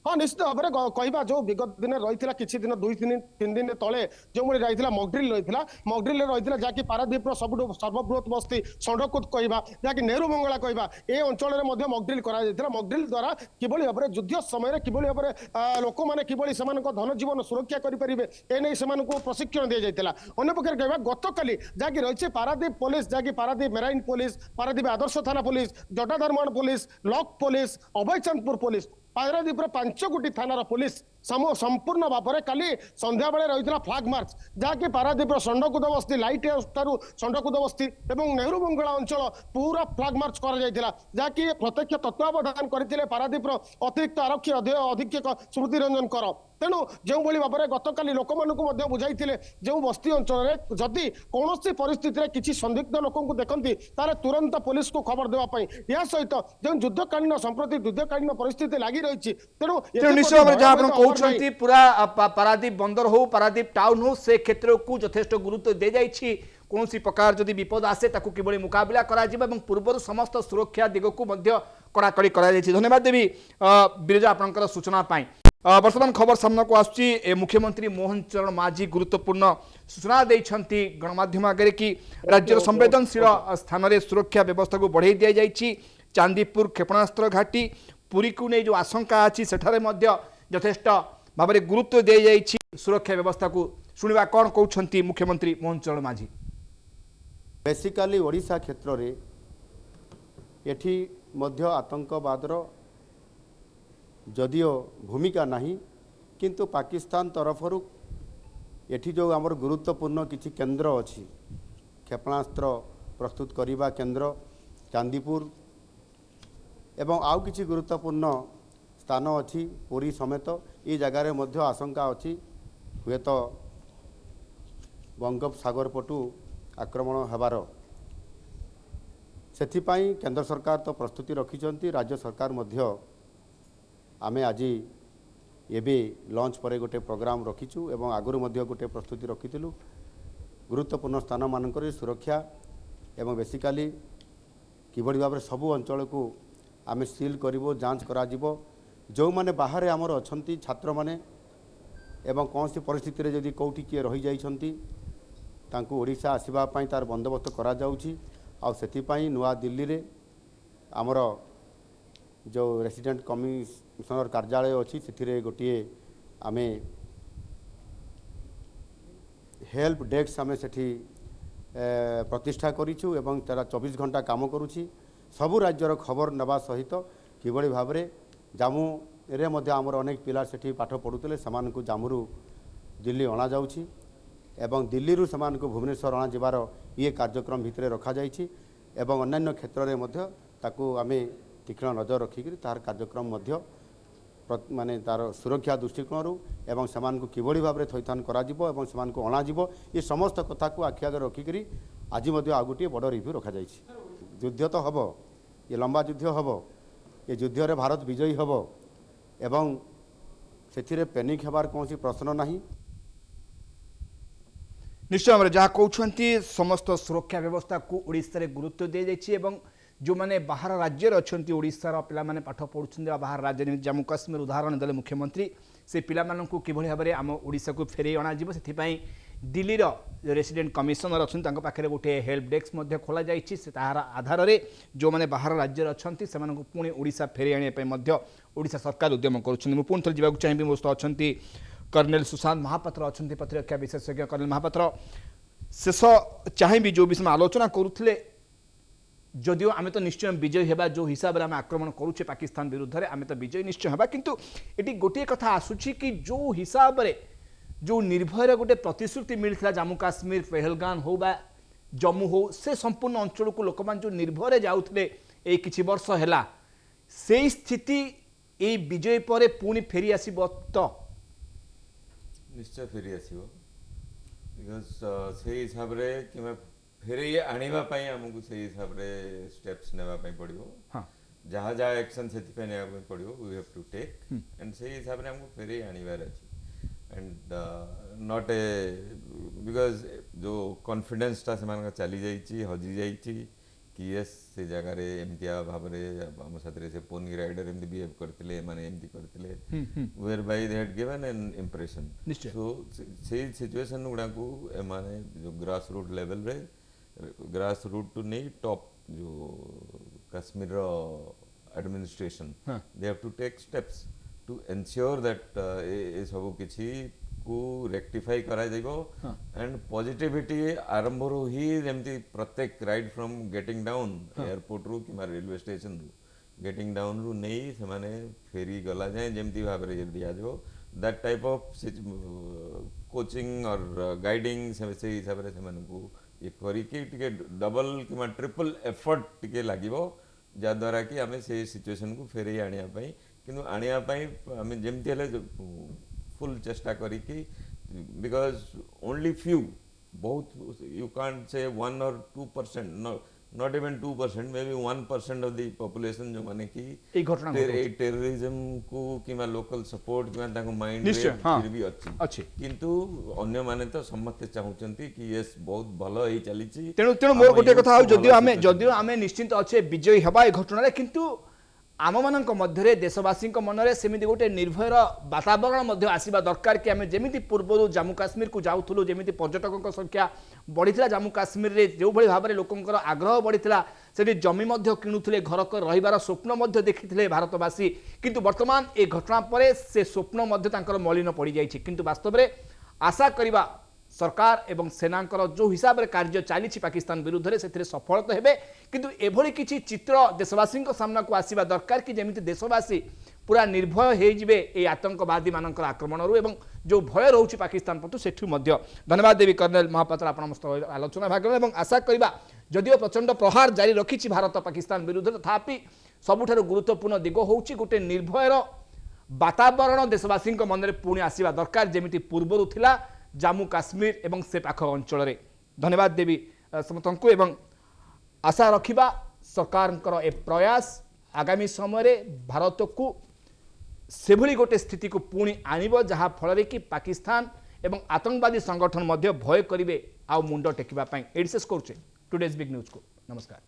हाँ निश्चित भाव में कहवा जो विगत दिन रही किसी दिन 2-3 दिन तले जो रही मकड्रिल रही मकड्रिल रही जहाँकि पारादीप सब सर्वबृहत बस्ती षंडकुद कहवा जहाँकि नेहरू मंगला कहवा ए अंचल में मकड्रिल कर मकड्रिल द्वारा किभली भाव में युद्ध समय किभली भाव में लोक मैंने किभली धन जीवन सुरक्षा करेंगे एने से प्रशिक्षण दी जाता अन्य पक्ष कहवा गत काली जहाँकि रही पारादीप पुलिस जहाँकि पारादीप मेराइन पुलिस पारादीप आदर्श थाना पुलिस जटाधर्मण पुलिस लक पुलिस अभयचंदपुर पुलिस पारादीप 5 गोटी थानार पुलिस संपूर्ण भाव में काली संध्या बेले रही फ्लाग मार्च जहाँकि पारादीप षंडकुद बस्ती लाइट हाउस ठारू षंडकुद बस्ती और नेहरू मंगला अंचल पूरा फ्लाग मार्च कर जहाँकि प्रत्यक्ष तत्वावधान करते पारादीप अतिरिक्त आरक्षी अधीक्षक स्मृति रंजन कर तेणु जो भाव में गत काली लोक मानक बुझाई जो बस्ती अंचल में जदि कौन परिस्थिति में किसी संदिग्ध लोक देखती तार तुरंत पुलिस को खबर देवाई या सहित जो युद्धकालीन संप्रति युद्धकालीन परिस्थिति लगी रही तेणु निश्चय भाव जहाँ कहउछंती पूरा पारादीप बंदर हो पारादीप टाउन हो से क्षेत्र को यथेष्ट गुरुत्व दे जाइछि कौन प्रकार जदि विपद आसे ताकू किभଳି मुकाबला करा जिबा एवं पूर्वर समस्त सुरक्षा दिग को मध्य कड़ाकड़ी करा जाइछि। धन्यवाद देवी बिरजा आपनकर सूचना पाई। वर्तमान खबर सामना को आसुची मुख्यमंत्री मोहन चरण माझी गुरुत्वपूर्ण सूचना देइछंती गणमाध्यम आगे कि राज्यर संवेदनशील स्थान में सुरक्षा व्यवस्था को बढ़ाई दि जाइछि। चांदीपुर क्षेपणास्त्र घाटी पुरी को नहीं जो आशंका अच्छी सेठारे मध्य यथेष्ट भाव में गुरुत्व दि जाइछि सुरक्षा व्यवस्था को। शुणिबा कौन कहउछंती मुख्यमंत्री मोहन चरण माझी। बेसिकाली ओडिशा क्षेत्र रे एठी मध्य आतंकवादर जदियो भूमिका नहीं किंतु पाकिस्तान तरफरु एठी जो आमर गुरुत्वपूर्ण किछि केंद्र अछि क्षेपणास्त्र प्रस्तुत करिबा केंद्र चांदीपुर एवं आउ किछि गुरुत्वपूर्ण स्थान अछि पुरी समेत ये जगार मध्य आशंका अछि हुए तो बंगोपसागर पटु आक्रमण हेबार सेथिपाई केंद्र सरकार तो प्रस्तुति रखिछंती राज्य सरकार मध्य आमे आज एबे लॉन्च पर गोटे प्रोग्राम रखीचु एवं आगुरी मध्य गोटे प्रस्तुति रखीलु गुरुत्वपूर्ण स्थान मानकर सुरक्षा एवं बेसिकाली किभଳି भाव सबु अंचल को आमे सील करिवो जांच करा जिवो जो माने बाहर आमर अछंती छात्र माने एवं कौन सी परिस्थिति रे जदि कोठी किए रही जाइछंती तांकु ओडिशा आसीबा पई तार बंदोबस्त करा जाउची आ सेति पई नुआ दिल्ली रे आमर जो रेसिडेंट कमिशनर कार्यालय अच्छी से गोटे आमे हेल्प डेस्क आमे सेठी प्रतिष्ठा करिछु एवं तारा 24 घंटा काम करुछि सबु राज्यर खबर नबा सहित किभଳି भाबरे जामु रे मध्य आमर अनेक पिला सेठी पाठ पढुतले समान को जामुरु दिल्ली अणा जाउछि एवं दिल्ली रु समान को भुवनेश्वर अणा जिबार ये कार्यक्रम भितरे रखा जाइछि एवं अन्य क्षेत्र रे मध्य ताकू आमे तीक्ष्ण नजर रखिक तार कार्यक्रम मध्य माने तार सुरक्षा दृष्टिकोण एवं समान को किभଳି भाव थैथान करा जिवो एवं समान को अणा जिवो ये समस्त कथा को आखि आगे रखिक आज मध्य आ गोटे बड़ रिव्यू रखा जाइछि। युद्ध तो हबो ये लंबा युद्ध हबो ये युद्ध रे भारत विजयी हबो एवं सेथिरे पैनिक हेबार कौन प्रश्न नहीं। निश्चय भाव जहाँ कहते समस्त सुरक्षा व्यवस्था को ओडिशा रे गुरुत्व दि जाइछि एवं जो माने बाहर राज्य अच्छा ओडिशार पिला माने पाठ पढ़ुछन्ते बाहर राज्य जम्मू काश्मीर उदाहरण देले मुख्यमंत्री से पिला माननकु किभଳି भाबरे आम ओडिशा को फेरे अणा जिवो सेथिपाई दिल्लीर रेसिडेंट कमिशनर अच्छा तांको पाखरे गोटे हेल्प डेस्क मध्य खोला जाइछि से ताहार आधार रे जो माने बाहर राज्य अच्छा सेमानकु पुणी ओडिशा फेरे आनिया पई मध्य ओडिशा सरकार उद्यम करुछन्ते। मु पुणी थर जिबाकु चाहिबी मोस्त अछन्ती कर्नेल सुशांत महापात्र अच्छा प्रतिरक्षा विशेषज्ञ कर्नेल महापात्र शेष चाहिए जो विषय में आलोचना करुले जदिव आम तो निश्चय विजयी हेबा जो हिसाब से आम आक्रमण करुचे पाकिस्तान विरुद्ध में आम तो विजयी निश्चय हेबा किंतु एटी गोटे कथा आसुची कि जो हिसाब से जो निर्भय गोटे प्रतिश्रुति मिलता जम्मू काश्मीर पहलगाम हो बा जम्मू हो से संपूर्ण अंचल को लोक जो निर्भय जाऊे ये किछि वर्ष है से स्थिति ये विजय पर पुणी फेरी आसब तो निश्चय फेरी आसो बिकज से हिसाब रे कि फेरे आनिबा पई हमकु से हिसाब रे स्टेप्स नेबा पई पड़िबो। हां जहाँ जहाँ एक्शन से नेबा पई पड़िबो we have to take and say हिसाब रे हमकु फेरे आनिबार अछि एंड नॉट ए बिकज जो कॉन्फिडेंस ता समान चली जाइछि हजि जाइछि कि यस से जगह रे एमतिया भाव रे हम साथरे से पोनी राइडर एमति बिहेव करथिले माने एमति करथिले where by they had given an impression so से सिचुएशन गुडा को माने जो ग्रास रूट लेवल रे ग्रास रूट टू नहीं टॉप जो Kashmir administration they have to take steps to ensure that ए सब किछि को रेक्टिफाई करा जाइबो एंड पॉजिटिविटी आरंभ रो ही जेमती प्रत्येक right from getting down airport रू कि रेलवे स्टेशन रू गेटिंग डाउन रू नहीं से माने फेरी गला जाए जेमती भाव रे दिया जो दैट टाइप ऑफ कोचिंग और गाइडिंग से हिसाब रे से माने को ये करी कि टिके डबल कि ट्रिपल एफर्ट टिके लागिबो जा द्वारा कि हमें से सिचुएशन को फेरे आनिया पई किंतु आनिया पई हमें जेमती हले फुल चेष्टा करी कि बिकॉज ओनली फ्यू बहुत you can't say 1 or 2% no not even 2%, may be 1% of the population जो माने कि এই ঘটনা ঘটুଛି। टेररिज्म को किमा लोकल सपोर्ट किमा ताको माइंड निश्चय, रे हाँ, फिर भी अछि ଅଛି। किंतु अन्य माने तो समस्त चाहउचंती कि यस बहुत भलो एई चलीची तेणु तेणु मोर गोटे कथा हौ जदिओ आमे निश्चिंत अच्छे विजयी हेबा ए घटना किंतु आम मानक मध्य देशवासी मनरे सेमिति गोटे निर्भयर वातावरण मध्य आसीबा दरकार कि आमे जेमिति पूर्व जम्मू काश्मीर को जाउथुलु जेमिति पर्यटकों संख्या बढ़िथिला जम्मू काश्मीर रे जो भली भाबरे लोकंकर आग्रह बढ़िथिला सेठी जमी मध्य किणुथिले घर कर रहिबार स्वप्न मध्य देखिथिले भारतवासी किंतु वर्तमान ए घटना परे से स्वप्न मध्य तांकर मलिन पड़ी जाइछि किंतु वास्तव रे आशा करिबा सरकार एवं सेनांकर जो हिसाब रे कार्य चली पाकिस्तान विरुद्ध से सफल तो हेबे किंतु एभली किछि चित्र देशवासी सामना को आसीबा दरकार कि जेमिति देशवासी पूरा निर्भय हो जिवे ए आतंकवादी मानकर आक्रमण एवं जो भय रोचे पाकिस्तान प्रति सेठु मध्य धन्यवाद देवी कर्नेल महापात्र आपण आलोचना भाग एवं आशा करिबा जदिओ प्रचंड प्रहार जारी रखिछि भारत पाकिस्तान विरुद्ध तथापि सबुठारु गुरुत्वपूर्ण दिग होउछि गोटे निर्भयर वातावरण देशवासी मन में पुणी आसीबा दरकार जेमिति पूर्वरु थिला जम्मू काश्मीर एवं से पाख अंचल रे धन्यवाद देवी समस्त एवं आशा रखिबा सरकार ए प्रयास आगामी समय भारत को सेभली गोटे स्थिति को पुणी आनिब जहाँ फल कि पाकिस्तान एवं आतंकवादी संगठन मध्य भय करिवे आ मुंड टेकिबा पई एडिसेस करूचे टुडेज बिग न्यूज को नमस्कार।